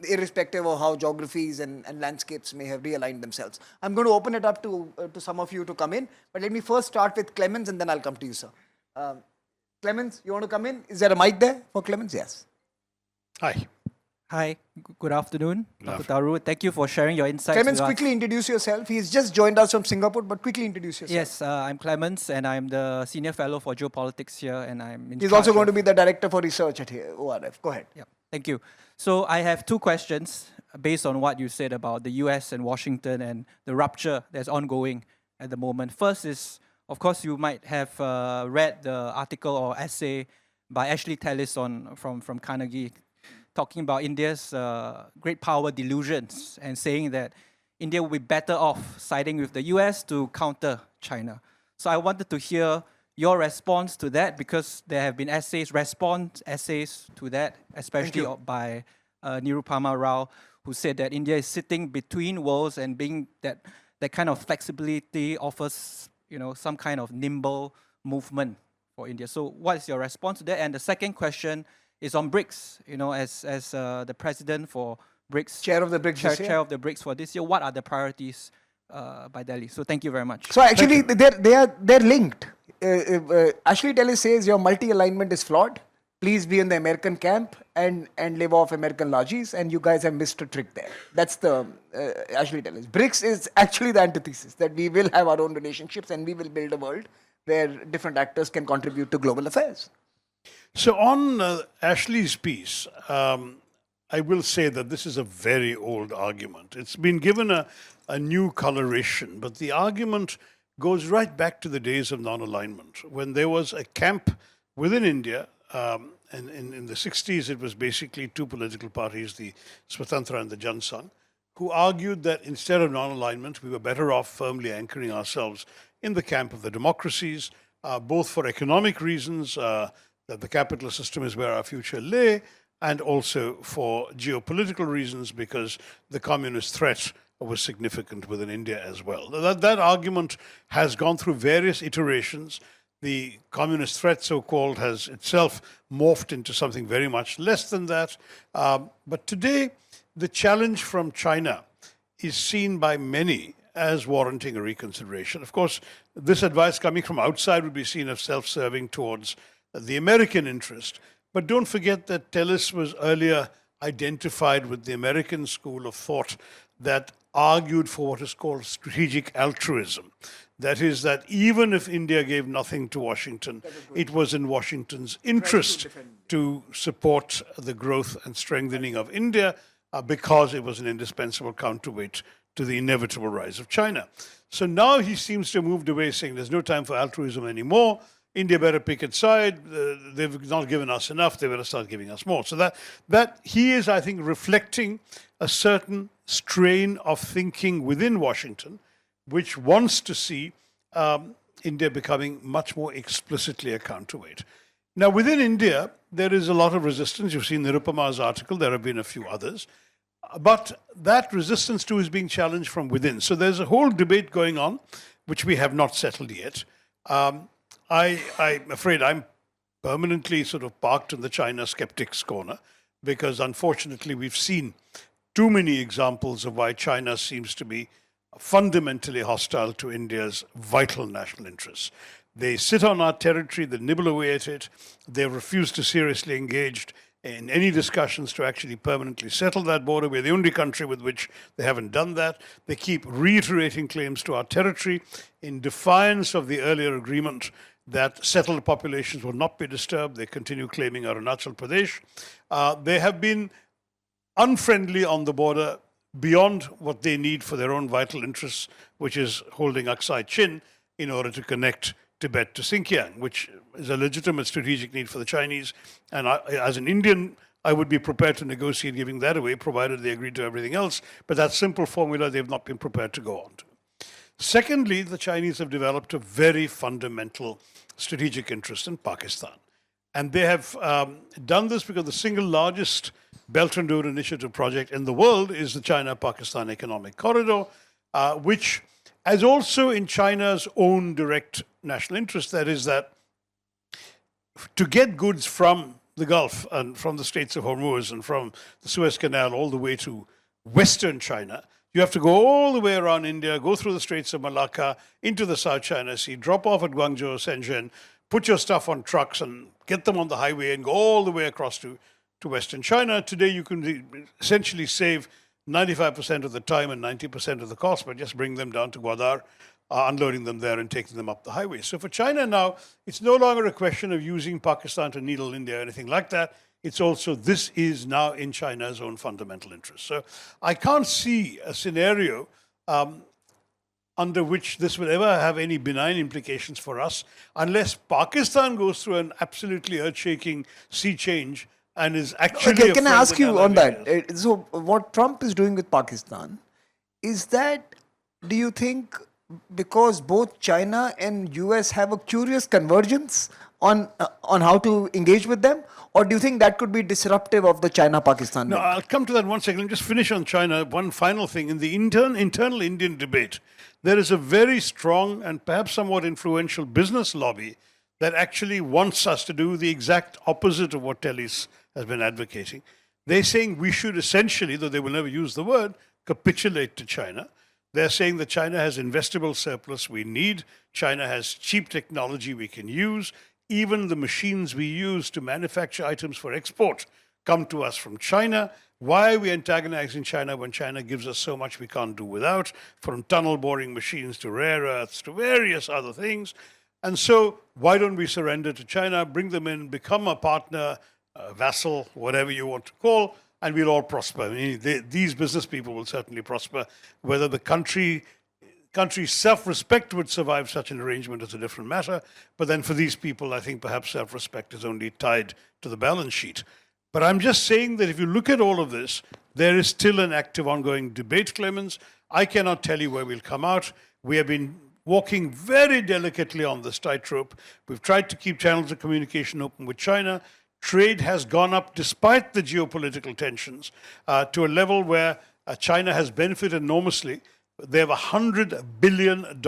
irrespective of how geographies and landscapes may have realigned themselves. I'm going to open it up to some of you to come in, but let me first start with Clemens and then I'll come to you, sir. Clemens, you want to come in? Is there a mic there for Clemens? Yes. Hi. Hi, good afternoon, Dr. Tharoor. Thank you for sharing your insights. Clemens, quickly introduce yourself. He's just joined us from Singapore, but quickly introduce yourself. Yes, I'm Clemens, and I'm the Senior Fellow for Geopolitics here, and I'm in He's also going to be the Director for Research at ORF. Go ahead. Yeah, thank you. So I have two questions based on what you said about the US and Washington and the rupture that's ongoing at the moment. First is, of course, you might have read the article or essay by Ashley Tellis from Carnegie, talking about India's great power delusions and saying that India will be better off siding with the US to counter China. So I wanted to hear your response to that, because there have been response essays to that, especially by Nirupama Rao, who said that India is sitting between worlds and being that kind of flexibility offers, some kind of nimble movement for India. So what is your response to that? And the second question is on BRICS. As the president for BRICS, Chair of the BRICS this year. chair of the BRICS for this year, what are the priorities by Delhi? So thank you very much. So actually, they're linked. Ashley Tellis says your multi-alignment is flawed. Please be in the American camp and live off American lodges, and you guys have missed a trick there. That's the Ashley Tellis. BRICS is actually the antithesis, that we will have our own relationships and we will build a world where different actors can contribute to global affairs. So on Ashley's piece, I will say that this is a very old argument. It's been given a new coloration, but the argument goes right back to the days of non-alignment, when there was a camp within India. And in the 60s, it was basically two political parties, the Swatantra and the Jan Sangh, who argued that instead of non-alignment, we were better off firmly anchoring ourselves in the camp of the democracies, both for economic reasons, that the capitalist system is where our future lay, and also for geopolitical reasons, because the communist threat was significant within India as well. That argument has gone through various iterations. The communist threat, so-called, has itself morphed into something very much less than that. But today, the challenge from China is seen by many as warranting a reconsideration. Of course, this advice coming from outside would be seen as self-serving towards the American interest. But don't forget that Tellis was earlier identified with the American school of thought that argued for what is called strategic altruism. That is, that even if India gave nothing to Washington, it was in Washington's interest to support the growth and strengthening of India because it was an indispensable counterweight to the inevitable rise of China. So now he seems to have moved away, saying there's no time for altruism anymore. India better pick its side. They've not given us enough. They better start giving us more. So that he is, I think, reflecting a certain strain of thinking within Washington, which wants to see India becoming much more explicitly a counterweight. Now, within India, there is a lot of resistance. You've seen Nirupama's article. There have been a few others. But that resistance, too, is being challenged from within. So there's a whole debate going on, which we have not settled yet. I'm afraid I'm permanently sort of parked in the China skeptics corner, because unfortunately we've seen too many examples of why China seems to be fundamentally hostile to India's vital national interests. They sit on our territory, they nibble away at it, they refuse to seriously engage in any discussions to actually permanently settle that border. We're the only country with which they haven't done that. They keep reiterating claims to our territory in defiance of the earlier agreement that settled populations will not be disturbed. They continue claiming Arunachal Pradesh. They have been unfriendly on the border beyond what they need for their own vital interests, which is holding Aksai Chin in order to connect Tibet to Xinjiang, which is a legitimate strategic need for the Chinese. And as an Indian, I would be prepared to negotiate giving that away, provided they agreed to everything else. But that simple formula, they've not been prepared to go on to. Secondly, the Chinese have developed a very fundamental strategic interest in Pakistan. And they have done this because the single largest Belt and Road Initiative project in the world is the China-Pakistan Economic Corridor, which is also in China's own direct national interest. That is, that to get goods from the Gulf and from the Straits of Hormuz and from the Suez Canal all the way to Western China, you have to go all the way around India, go through the Straits of Malacca, into the South China Sea, drop off at Guangzhou, Shenzhen, put your stuff on trucks and get them on the highway and go all the way across to Western China. Today, you can essentially save 95% of the time and 90% of the cost by just bringing them down to Gwadar, unloading them there and taking them up the highway. So for China now, it's no longer a question of using Pakistan to needle India or anything like that. It's also, this is now in China's own fundamental interest. So I can't see a scenario under which this will ever have any benign implications for us, unless Pakistan goes through an absolutely earth-shaking sea change and is actually... Okay, can I ask you on that? So what Trump is doing with Pakistan, is that, do you think because both China and US have a curious convergence on how to engage with them, or do you think that could be disruptive of the China-Pakistan No, link? I'll come to that in 1 second. Let me just finish on China. One final thing. In the internal Indian debate, there is a very strong and perhaps somewhat influential business lobby that actually wants us to do the exact opposite of what Telly's has been advocating. They're saying we should essentially, though they will never use the word, capitulate to China. They're saying that China has investable surplus we need. China has cheap technology we can use. Even the machines we use to manufacture items for export come to us from China. Why are we antagonizing China when China gives us so much we can't do without, from tunnel boring machines to rare earths to various other things? And so why don't we surrender to China, bring them in, become a partner, a vassal, whatever you want to call, and we'll all prosper. I mean, these business people will certainly prosper. Whether the country's self-respect would survive such an arrangement is a different matter. But then for these people, I think perhaps self-respect is only tied to the balance sheet. But I'm just saying that if you look at all of this, there is still an active ongoing debate, Clemens. I cannot tell you where we'll come out. We have been walking very delicately on this tightrope. We've tried to keep channels of communication open with China. Trade has gone up despite the geopolitical tensions to a level where China has benefited enormously. They have $100 billion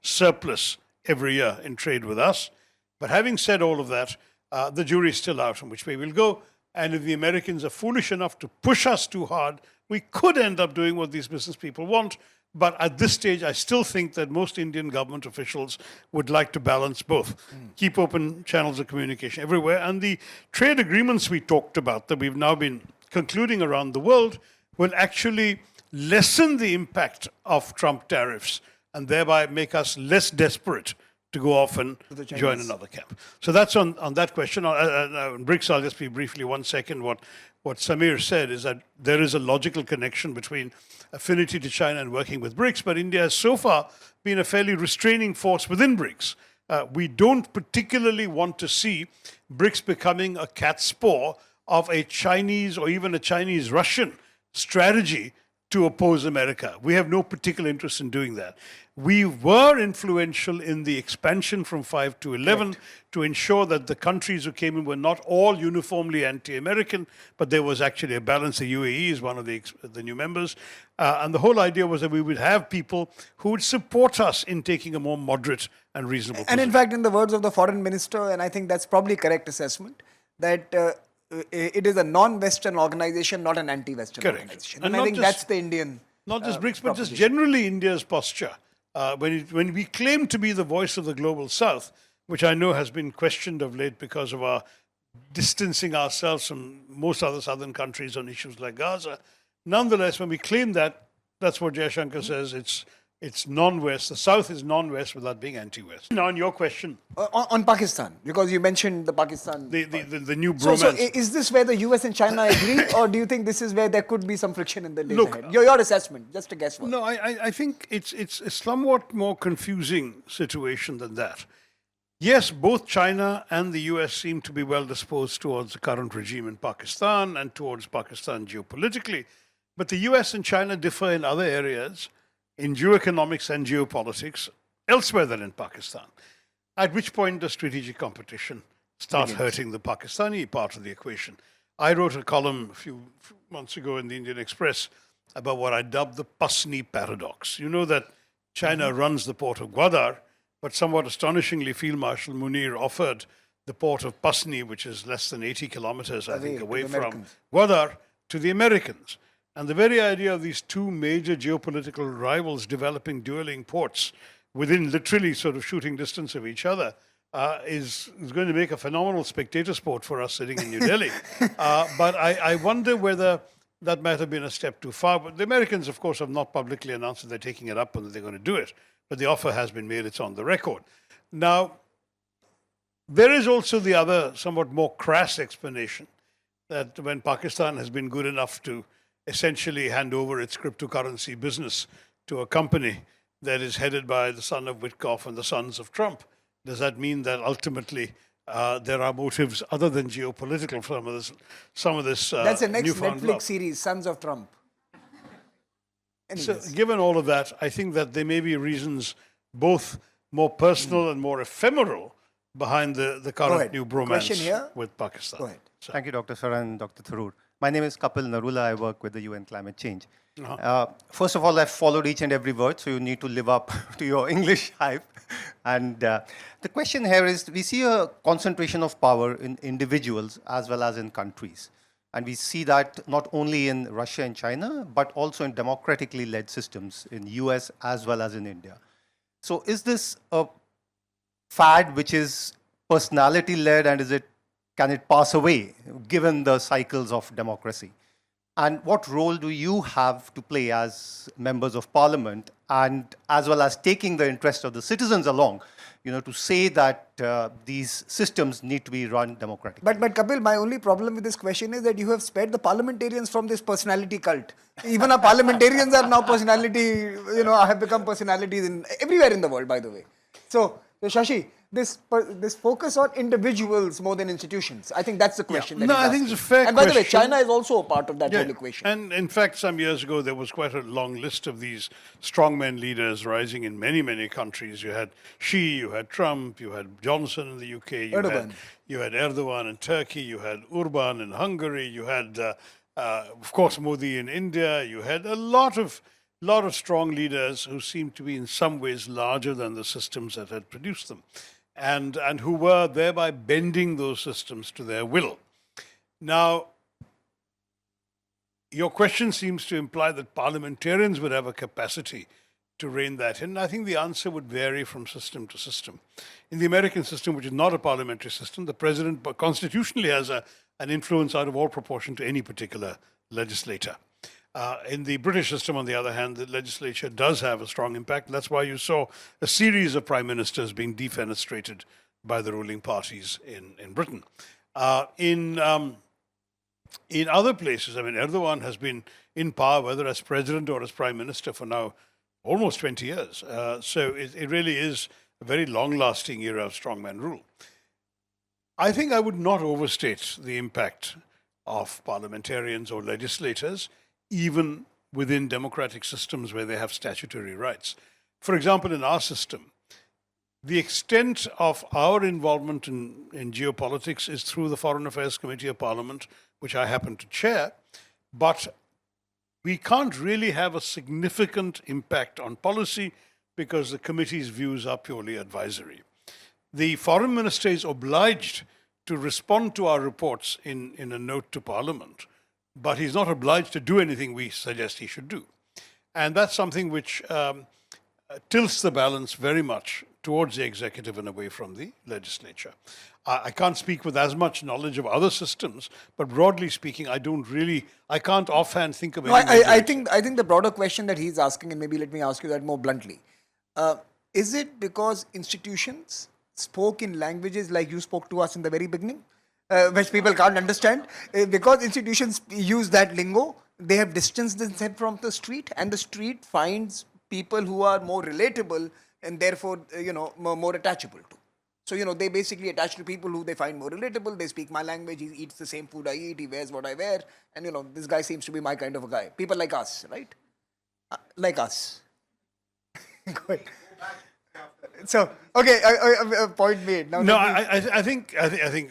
surplus every year in trade with us. But having said all of that, the jury is still out on which way we'll go. And if the Americans are foolish enough to push us too hard, we could end up doing what these business people want. But at this stage, I still think that most Indian government officials would like to balance both. Keep open channels of communication everywhere. And the trade agreements we talked about that we've now been concluding around the world will actually lessen the impact of Trump tariffs and thereby make us less desperate to go off and join another camp. So that's on that question. On BRICS, I'll just be briefly 1 second. What Samir said is that there is a logical connection between affinity to China and working with BRICS, but India has so far been a fairly restraining force within BRICS. We don't particularly want to see BRICS becoming a cat's paw of a Chinese or even a Chinese-Russian strategy to oppose America. We have no particular interest in doing that. We were influential in the expansion from 5 to 11 to ensure that the countries who came in were not all uniformly anti-American, but there was actually a balance. The UAE is one of the new members. And the whole idea was that we would have people who would support us in taking a more moderate and reasonable And position. in fact, in the words of the foreign minister, and I think that's probably a correct assessment, that it is a non-Western organization, not an anti-Western Correct. organization. And And I not think just- that's the Indian Not just BRICS, but just proposition. generally India's posture. When we claim to be the voice of the global south, which I know has been questioned of late because of our distancing ourselves from most other southern countries on issues like Gaza, nonetheless, when we claim that, that's what Jayashankar says, it's non-West. The South is non-West without being anti-West. Now, on your question, On Pakistan, because you mentioned the Pakistan. the new So bromance. is this where the US and China agree, or do you think this is where there could be some friction in the days Look, ahead? Your assessment, just a guesswork. No, I think it's a somewhat more confusing situation than that. Yes, both China and the US seem to be well disposed towards the current regime in Pakistan and towards Pakistan geopolitically. But the US and China differ in other areas, in geoeconomics and geopolitics, elsewhere than in Pakistan. At which point does strategic competition start hurting the Pakistani part of the equation? I wrote a column a few months ago in the Indian Express about what I dubbed the Pasni paradox. You know that China runs the port of Gwadar, but somewhat astonishingly, Field Marshal Munir offered the port of Pasni, which is less than 80 kilometers, I think, to away the from Americans. Gwadar, to the Americans. And the very idea of these two major geopolitical rivals developing dueling ports within literally sort of shooting distance of each other is going to make a phenomenal spectator sport for us sitting in New Delhi. But I wonder whether that might have been a step too far. But the Americans, of course, have not publicly announced that they're taking it up and that they're going to do it. But the offer has been made, it's on the record. Now, there is also the other somewhat more crass explanation that when Pakistan has been good enough to essentially hand over its cryptocurrency business to a company that is headed by the son of Witkoff and the sons of Trump, does that mean that ultimately there are motives other than geopolitical for some of this That's the next newfound Netflix love? series, Sons of Trump. So, given all of that, I think that there may be reasons both more personal and more ephemeral behind the current new Question bromance here. with Pakistan. Go ahead. Thank you, Dr. Saran and Dr. Tharoor. My name is Kapil Narula. I work with the UN Climate Change. First of all, I've followed each and every word, so you need to live up to your English hype. And the question here is, we see a concentration of power in individuals as well as in countries. And we see that not only in Russia and China, but also in democratically led systems in US as well as in India. So is this a fad which is personality led, and can it pass away given the cycles of democracy? And what role do you have to play as members of parliament, and as well as taking the interest of the citizens along, to say that these systems need to be run democratically? But Kapil, my only problem with this question is that you have spared the parliamentarians from this personality cult. Even our parliamentarians are now personality, have become personalities everywhere in the world, by the way. So Shashi, this focus on individuals more than institutions, I think that's the question. Yeah. That I think it's a fair question. And by the way, China is also a part of that whole equation. And in fact, some years ago, there was quite a long list of these strongman leaders rising in many, many countries. You had Xi, you had Trump, you had Johnson in the UK, you had Erdogan in Turkey, you had Urban in Hungary, you had, of course, Modi in India. You had a lot of strong leaders who seemed to be in some ways larger than the systems that had produced them, and who were thereby bending those systems to their will. Now, your question seems to imply that parliamentarians would have a capacity to rein that in. I think the answer would vary from system to system. In the American system, which is not a parliamentary system, the president constitutionally has an influence out of all proportion to any particular legislator. In the British system, on the other hand, the legislature does have a strong impact. That's why you saw a series of prime ministers being defenestrated by the ruling parties in Britain. In other places, I mean, Erdogan has been in power, whether as president or as prime minister, for now almost 20 years. So it really is a very long-lasting era of strongman rule. I think I would not overstate the impact of parliamentarians or legislators, even within democratic systems where they have statutory rights. For example, in our system, the extent of our involvement in geopolitics is through the Foreign Affairs Committee of Parliament, which I happen to chair, but we can't really have a significant impact on policy because the committee's views are purely advisory. The foreign minister is obliged to respond to our reports in a note to Parliament, but he's not obliged to do anything we suggest he should do. And that's something which tilts the balance very much towards the executive and away from the legislature. I can't speak with as much knowledge of other systems, but broadly speaking, I can't offhand think of any. I think the broader question that he's asking, and maybe let me ask you that more bluntly, is it because institutions spoke in languages like you spoke to us in the very beginning, which people can't understand? Because institutions use that lingo, they have distanced themselves from the street, and the street finds people who are more relatable and therefore, more attachable to. So, they basically attach to people who they find more relatable. They speak my language, he eats the same food I eat, he wears what I wear, and, this guy seems to be my kind of a guy. People like us, right? Like us. Go ahead. So, okay, point made. Now, no, I think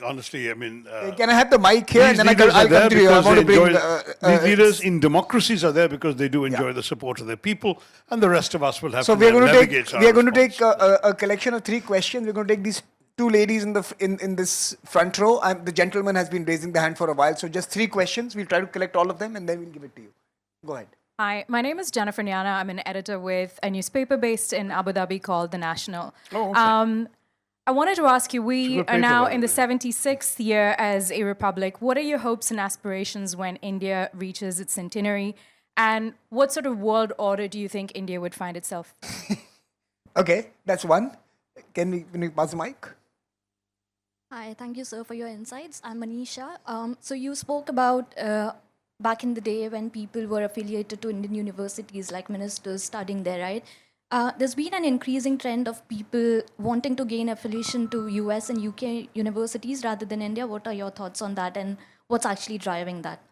honestly, I mean, can I have the mic here and then I'll come to you? I want to bring these leaders in democracies are there because they do enjoy the support of their people, and the rest of us will have to navigate. We are going to take a collection of 3 questions. We're going to take these 2 ladies in this front row. The gentleman has been raising the hand for a while, so just 3 questions. We'll try to collect all of them and then we'll give it to you. Go ahead. Hi, my name is Jennifer Niana. I'm an editor with a newspaper based in Abu Dhabi called The National. Oh, okay. I wanted to ask you, we are now in the 76th year as a republic. What are your hopes and aspirations when India reaches its centenary? And what sort of world order do you think India would find itself? Okay, that's one. Can we pass the mic? Hi, thank you, sir, for your insights. I'm Manisha. So you spoke about back in the day when people were affiliated to Indian universities, like ministers studying there, right? There's been an increasing trend of people wanting to gain affiliation to US and UK universities rather than India. What are your thoughts on that, and what's actually driving that?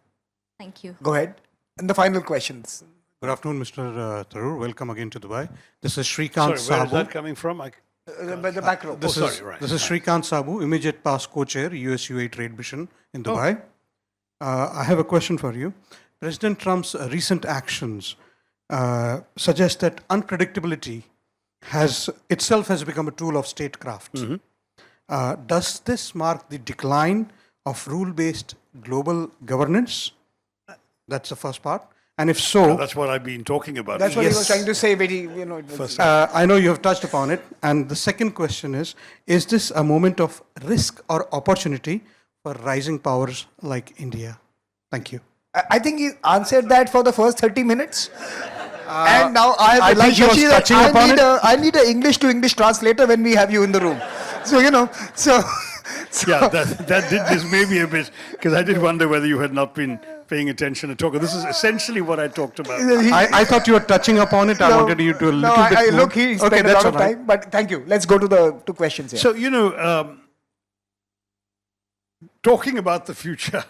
Thank you. Go ahead. And the final questions. Good afternoon, Mr. Tharoor. Welcome again to Dubai. This is Shrikant Sorry, where is Sabu. that coming from? The back row. This is right. this is Shrikant Sabu, immediate past co-chair, US-UAE Trade Mission in Dubai. I have a question for you. President Trump's recent actions suggest that unpredictability has become a tool of statecraft. Does this mark the decline of rule-based global governance? That's the first part. And if so, That's what I've been talking about. That's what he was Yes. trying to say. Very, you know, it was, I know you have touched upon it. And the second question is this a moment of risk or opportunity for rising powers like India? Thank you. I think he answered that for the first 30 minutes. And now I think he was Shashi, touching upon it. I need an English to English translator when we have you in the room. So, you know, so Yeah, that did dismay me a bit, because I did wonder whether you had not been paying attention at all. This is essentially what I talked about. I thought you were touching upon it. I wanted you to a little bit more. Look, he spent a lot of time, but thank you. Let's go to the two questions here. So, talking about the future,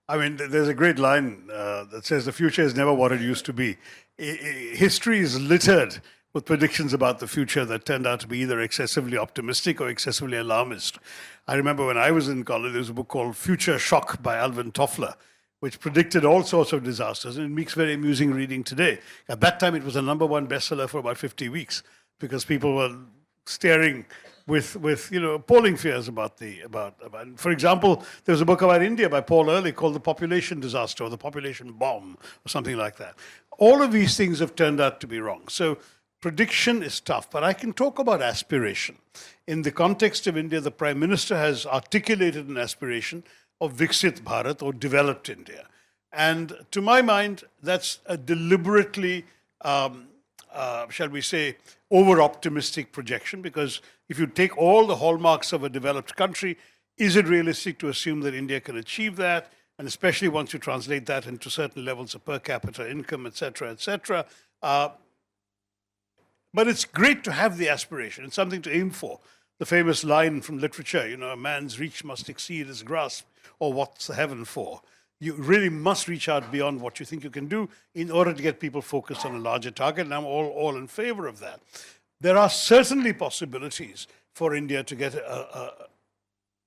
I mean, there's a great line that says the future is never what it used to be. History is littered with predictions about the future that turned out to be either excessively optimistic or excessively alarmist. I remember when I was in college, there was a book called Future Shock by Alvin Toffler, which predicted all sorts of disasters, and it makes very amusing reading today. At that time, it was a #1 bestseller for about 50 weeks because people were staring with appalling fears about. For example, there was a book about India by Paul Ehrlich called The Population Disaster or The Population Bomb or something like that. All of these things have turned out to be wrong. So prediction is tough, but I can talk about aspiration. In the context of India, the Prime Minister has articulated an aspiration of Viksit Bharat or developed India. And to my mind, that's a deliberately, shall we say, over-optimistic projection, because if you take all the hallmarks of a developed country, is it realistic to assume that India can achieve that? And especially once you translate that into certain levels of per capita income, et cetera, et cetera. But it's great to have the aspiration. It's something to aim for. The famous line from literature, a man's reach must exceed his grasp, or what's the heaven for? You really must reach out beyond what you think you can do in order to get people focused on a larger target, and I'm all in favor of that. There are certainly possibilities for India to get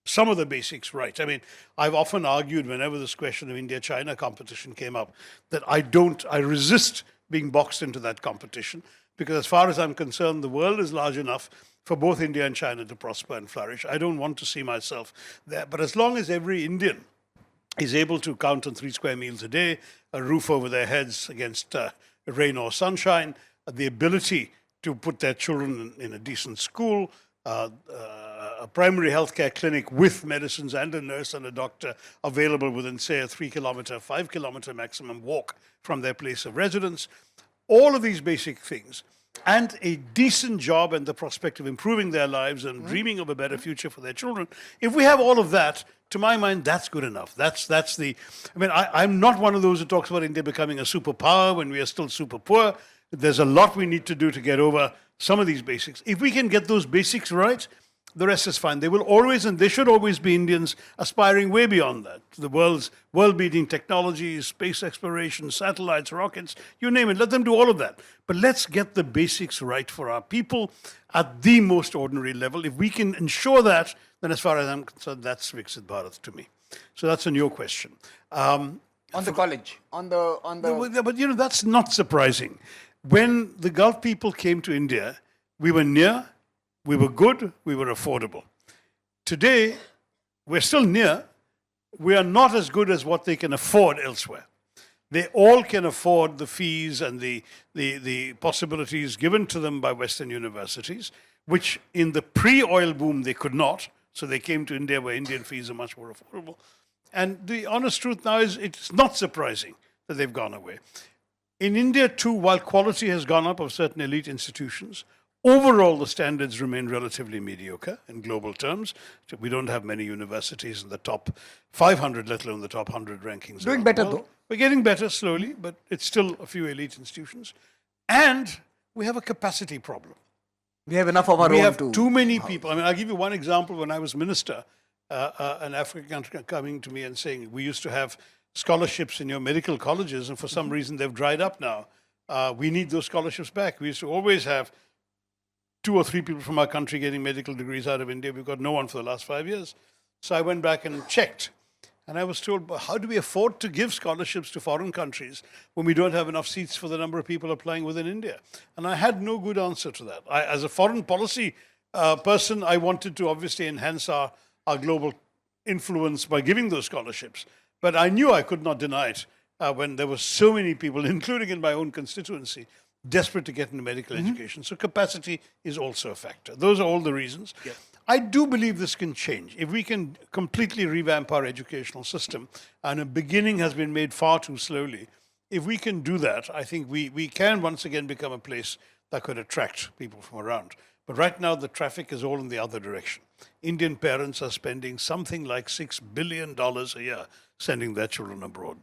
some of the basics right. I mean, I've often argued whenever this question of India-China competition came up that I resist being boxed into that competition, because as far as I'm concerned, the world is large enough for both India and China to prosper and flourish. I don't want to see myself there. But as long as every Indian is able to count on 3 square meals a day, a roof over their heads against rain or sunshine, the ability to put their children in a decent school, a primary healthcare clinic with medicines and a nurse and a doctor available within, say, a 3-kilometer, 5-kilometer maximum walk from their place of residence, all of these basic things, and a decent job and the prospect of improving their lives and dreaming of a better future for their children. If we have all of that, to my mind, that's good enough. I'm not one of those who talks about India becoming a superpower when we are still super poor. There's a lot we need to do to get over some of these basics. If we can get those basics right, the rest is fine. There will always, and there should always be, Indians aspiring way beyond that. The world's world-beating technologies, space exploration, satellites, rockets, you name it. Let them do all of that. But let's get the basics right for our people at the most ordinary level. If we can ensure that, then as far as I'm concerned, that's Viksit Bharat to me. So that's on your question. on the college, But that's not surprising. When the Gulf people came to India, we were near, we were good, we were affordable. Today, we're still near, we are not as good as what they can afford elsewhere. They all can afford the fees and the possibilities given to them by Western universities, which in the pre-oil boom they could not. So they came to India where Indian fees are much more affordable. And the honest truth now is it's not surprising that they've gone away. In India too, while quality has gone up of certain elite institutions, overall the standards remain relatively mediocre in global terms. We don't have many universities in the top 500, let alone the top 100 rankings. Doing better though. though. We're getting better slowly, but it's still a few elite institutions. And we have a capacity problem. We have enough of our own. We have too many people. I mean, I'll give you one example. When I was minister, an African coming to me and saying, we used to have scholarships in your medical colleges, and for some reason they've dried up now. we need those scholarships back. We used to always have 2 or 3 people from our country getting medical degrees out of India. We've got no one for the last 5 years. So I went back and checked. And I was told, how do we afford to give scholarships to foreign countries when we don't have enough seats for the number of people applying within India? And I had no good answer to that. As a foreign policy person, I wanted to obviously enhance our global influence by giving those scholarships. But I knew I could not deny it when there were so many people, including in my own constituency, desperate to get into medical education. So capacity is also a factor. Those are all the reasons. Yeah. I do believe this can change. If we can completely revamp our educational system, and a beginning has been made far too slowly, if we can do that, I think we can once again become a place that could attract people from around. But right now, the traffic is all in the other direction. Indian parents are spending something like $6 billion a year sending their children abroad.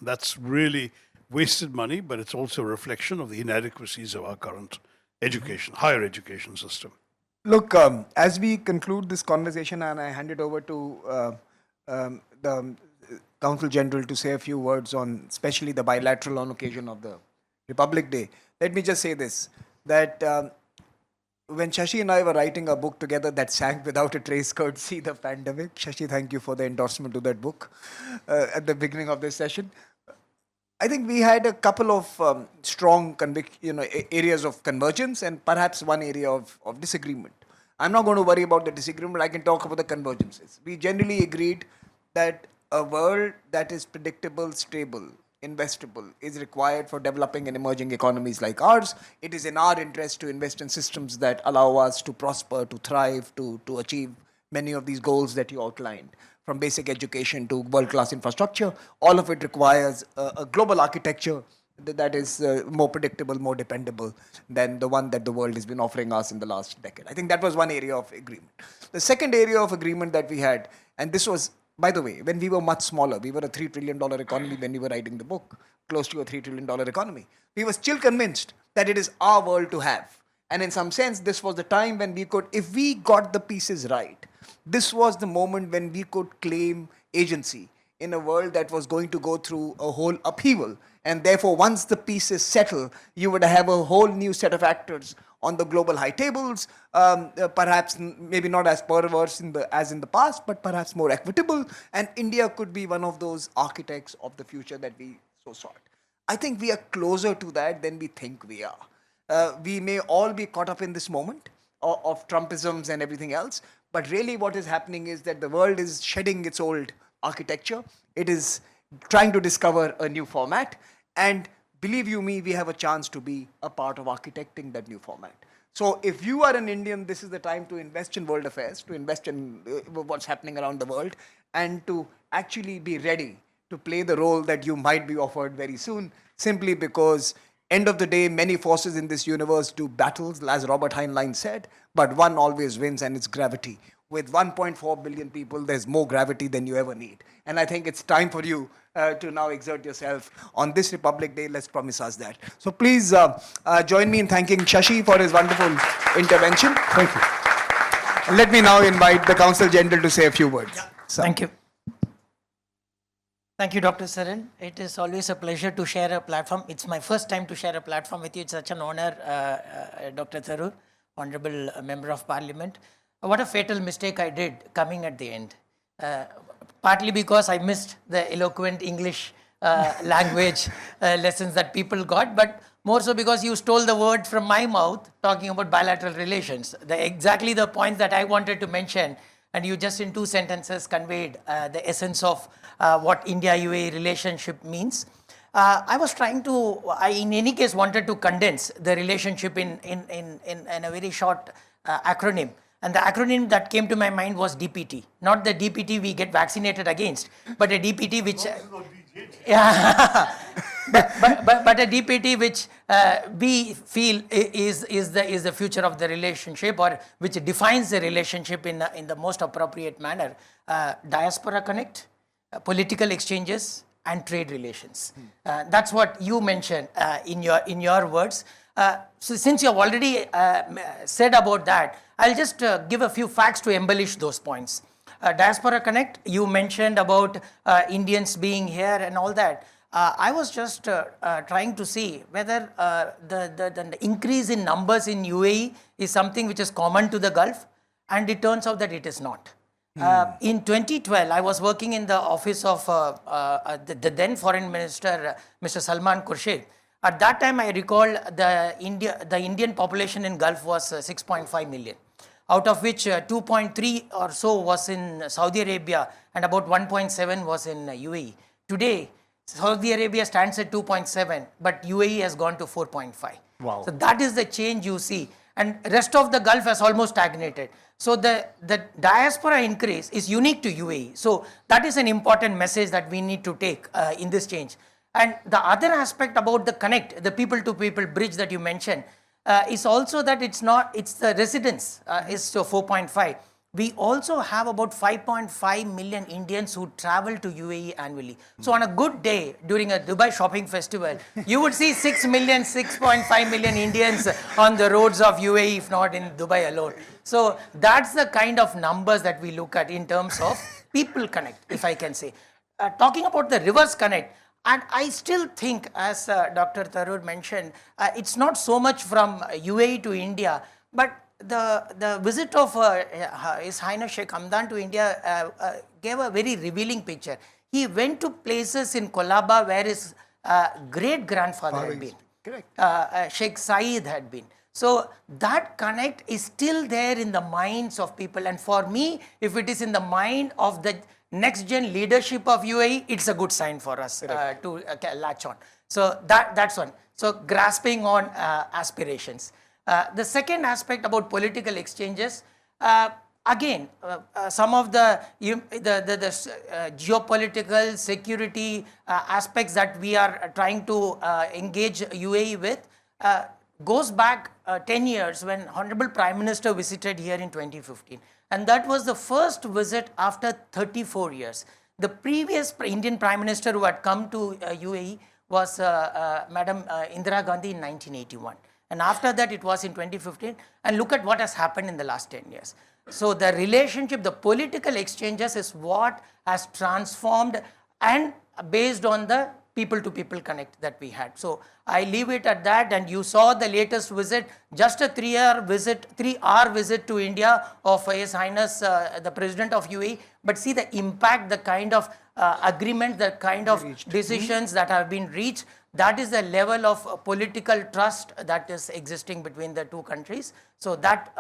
That's really wasted money, but it's also a reflection of the inadequacies of our current education, higher education system. Look, as we conclude this conversation, and I hand it over to the Consul General to say a few words on, especially the bilateral on occasion of the Republic Day, let me just say this, that when Shashi and I were writing a book together that sank without a trace courtesy the pandemic, Shashi, thank you for the endorsement to that book at the beginning of this session. I think we had a couple of strong areas of convergence and perhaps one area of disagreement. I'm not going to worry about the disagreement. I can talk about the convergences. We generally agreed that a world that is predictable, stable, investable is required for developing and emerging economies like ours. It is in our interest to invest in systems that allow us to prosper, to thrive, to achieve many of these goals that you outlined. From basic education to world-class infrastructure, all of it requires a global architecture that is more predictable, more dependable than the one that the world has been offering us in the last decade. I think that was one area of agreement. The second area of agreement that we had, and this was, by the way, when we were much smaller, we were a $3 trillion economy when we were writing the book, close to a $3 trillion economy. We were still convinced that it is our world to have. And in some sense, this was the time when we could, if we got the pieces right, this was the moment when we could claim agency in a world that was going to go through a whole upheaval. And therefore, once the pieces settle, you would have a whole new set of actors on the global high tables, perhaps maybe not as perverse as in the past, but perhaps more equitable. And India could be one of those architects of the future that we so sought. I think we are closer to that than we think we are. We may all be caught up in this moment of Trumpisms and everything else, but really what is happening is that the world is shedding its old architecture. It is trying to discover a new format. And believe you me, we have a chance to be a part of architecting that new format. So if you are an Indian, this is the time to invest in world affairs, to invest in what's happening around the world, and to actually be ready to play the role that you might be offered very soon, simply because end of the day, many forces in this universe do battles, as Robert Heinlein said, but one always wins, and it's gravity. With 1.4 billion people, there's more gravity than you ever need. And I think it's time for you to now exert yourself on this Republic Day. Let's promise us that. So please join me in thanking Shashi for his wonderful intervention. Thank you. Let me now invite the Consul General to say a few words. Yeah. So. Thank you. Thank you, Dr. Saran. It is always a pleasure to share a platform. It's my first time to share a platform with you. It's such an honor, Dr. Tharoor, Honorable Member of Parliament. What a fatal mistake I did coming at the end. Partly because I missed the eloquent English language lessons that people got, but more so because you stole the word from my mouth talking about bilateral relations. Exactly the points that I wanted to mention, and you just in 2 sentences conveyed the essence of what India-UAE relationship means. I was trying to, in any case, wanted to condense the relationship in a very short acronym. And the acronym that came to my mind was DPT. Not the DPT we get vaccinated against, but a DPT which... but a DPT which we feel is the future of the relationship, or which defines the relationship in the most appropriate manner. Diaspora connect, political exchanges, and trade relations. That's what you mentioned in your words. So since you have already said about that, I'll just give a few facts to embellish those points. Diaspora Connect, you mentioned about Indians being here and all that. I was just trying to see whether the increase in numbers in UAE is something which is common to the Gulf, and it turns out that it is not. In 2012, I was working in the office of the then Foreign Minister, Mr. Salman Khurshid. At that time, I recall the Indian population in Gulf was 6.5 million, out of which 2.3 or so was in Saudi Arabia and about 1.7 was in UAE. Today, Saudi Arabia stands at 2.7, but UAE has gone to 4.5. Wow. So that is the change you see. And rest of the Gulf has almost stagnated. So the diaspora increase is unique to UAE. So that is an important message that we need to take in this change. And the other aspect about the connect, the people-to-people bridge that you mentioned, is also that it's the residents is 4.5. We also have about 5.5 million Indians who travel to UAE annually. So on a good day during a Dubai shopping festival, you would see 6.5 million Indians on the roads of UAE, if not in Dubai alone. So that's the kind of numbers that we look at in terms of people connect, if I can say. Talking about the reverse connect, and I still think, as Dr. Tharoor mentioned, it's not so much from UAE to India, but the visit of His Highness Sheikh Hamdan to India gave a very revealing picture. He went to places in Colaba where his great-grandfather had been. Correct. Sheikh Saeed had been. So that connect is still there in the minds of people. And for me, if it is in the mind of the next-gen leadership of UAE, it's a good sign for us to latch on. So that's one. So grasping on aspirations. The second aspect about political exchanges, again, some of the geopolitical security aspects that we are trying to engage UAE with goes back 10 years when Honorable Prime Minister visited here in 2015. And that was the first visit after 34 years. The previous Indian Prime Minister who had come to UAE was Madam Indira Gandhi in 1981. And after that, it was in 2015. And look at what has happened in the last 10 years. So the relationship, the political exchanges is what has transformed and based on the people-to-people connect that we had. So I leave it at that. And you saw the latest visit, just a 3-hour visit to India of His Highness, the President of UAE. But see the impact, the kind of agreement, the kind of decisions that have been reached. That is the level of political trust that is existing between the two countries. So that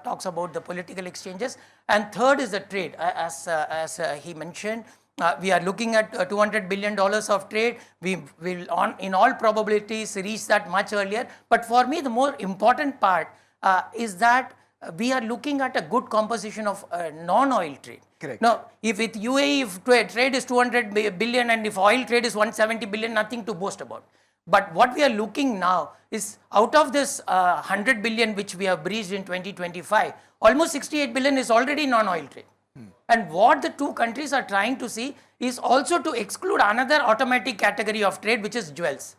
talks about the political exchanges. And third is the trade. As he mentioned, we are looking at $200 billion of trade. We will, in all probabilities, reach that much earlier. But for me, the more important part is that we are looking at a good composition of non-oil trade. Correct. Now, if with UAE, if trade is 200 billion and if oil trade is 170 billion, nothing to boast about. But what we are looking now is out of this 100 billion which we have breached in 2025, almost 68 billion is already non-oil trade. And what the two countries are trying to see is also to exclude another automatic category of trade, which is jewels.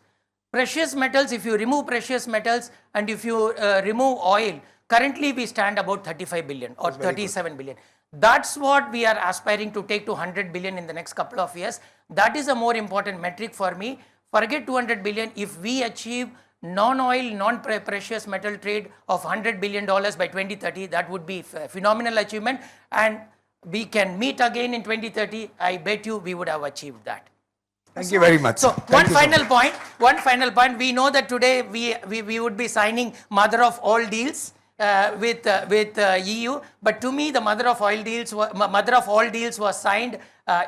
Precious metals, if you remove precious metals and if you remove oil, currently we stand about 35 billion or 37 billion. That's what we are aspiring to take to 100 billion in the next couple of years. That is a more important metric for me. Forget 200 billion. If we achieve non-oil, non-precious metal trade of $100 billion by 2030, that would be a phenomenal achievement. And we can meet again in 2030. I bet you we would have achieved that. Thank you very much. So Thank you one final point. We know that today we would be signing mother of all deals with EU. But to me, the mother of all deals was signed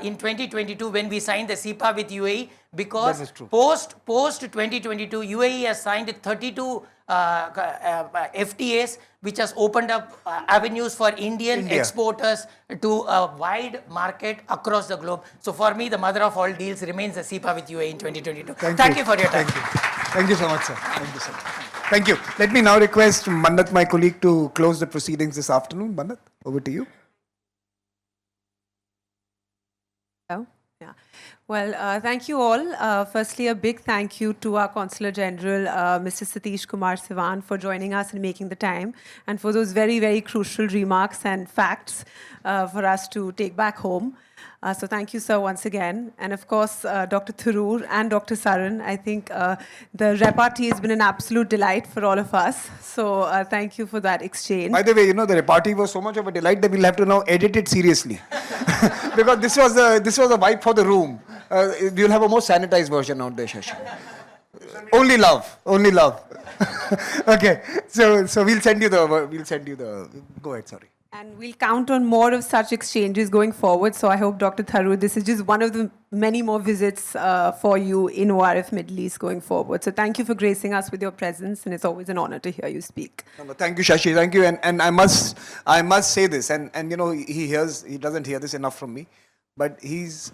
in 2022 when we signed the CEPA with UAE, because post 2022 UAE has signed 32 FTAs, which has opened up avenues for Indian exporters to a wide market across the globe. So for me, the mother of all deals remains the CEPA with UAE in 2022. Thank you for your time. Thank you so much, sir. Thank you so much. Thank you. Let me now request Mannat, my colleague, to close the proceedings this afternoon. Mannat, over to you. Hello. Yeah. Well, thank you all. Firstly, a big thank you to our Consular General, Mr. Satish Kumar Sivan, for joining us and making the time, and for those very, very crucial remarks and facts for us to take back home. So thank you, sir, once again. And of course, Dr. Tharoor and Dr. Saran, I think the repartee has been an absolute delight for all of us. So thank you for that exchange. By the way, the repartee was so much of a delight that we'll have to now edit it seriously. Because this was a vibe for the room. We'll have a more sanitized version out there, Shashi. Only love. Okay. So we'll send you the. Go ahead. Sorry. And we'll count on more of such exchanges going forward. So I hope, Dr. Tharoor, this is just one of the many more visits for you in ORF Middle East going forward. So thank you for gracing us with your presence, and it's always an honor to hear you speak. No, thank you, Shashi. Thank you. And I must say this, and he doesn't hear this enough from me, but he's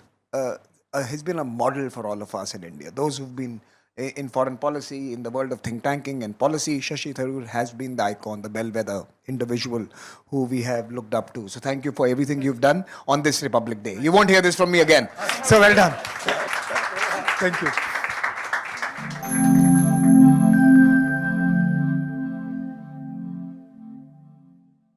been a model for all of us in India. Those who've been in foreign policy, in the world of think tanking and policy, Shashi Tharoor has been the icon, the bellwether individual who we have looked up to. So thank you for everything you've done on this Republic Day. You won't hear this from me again. So well done. Thank you.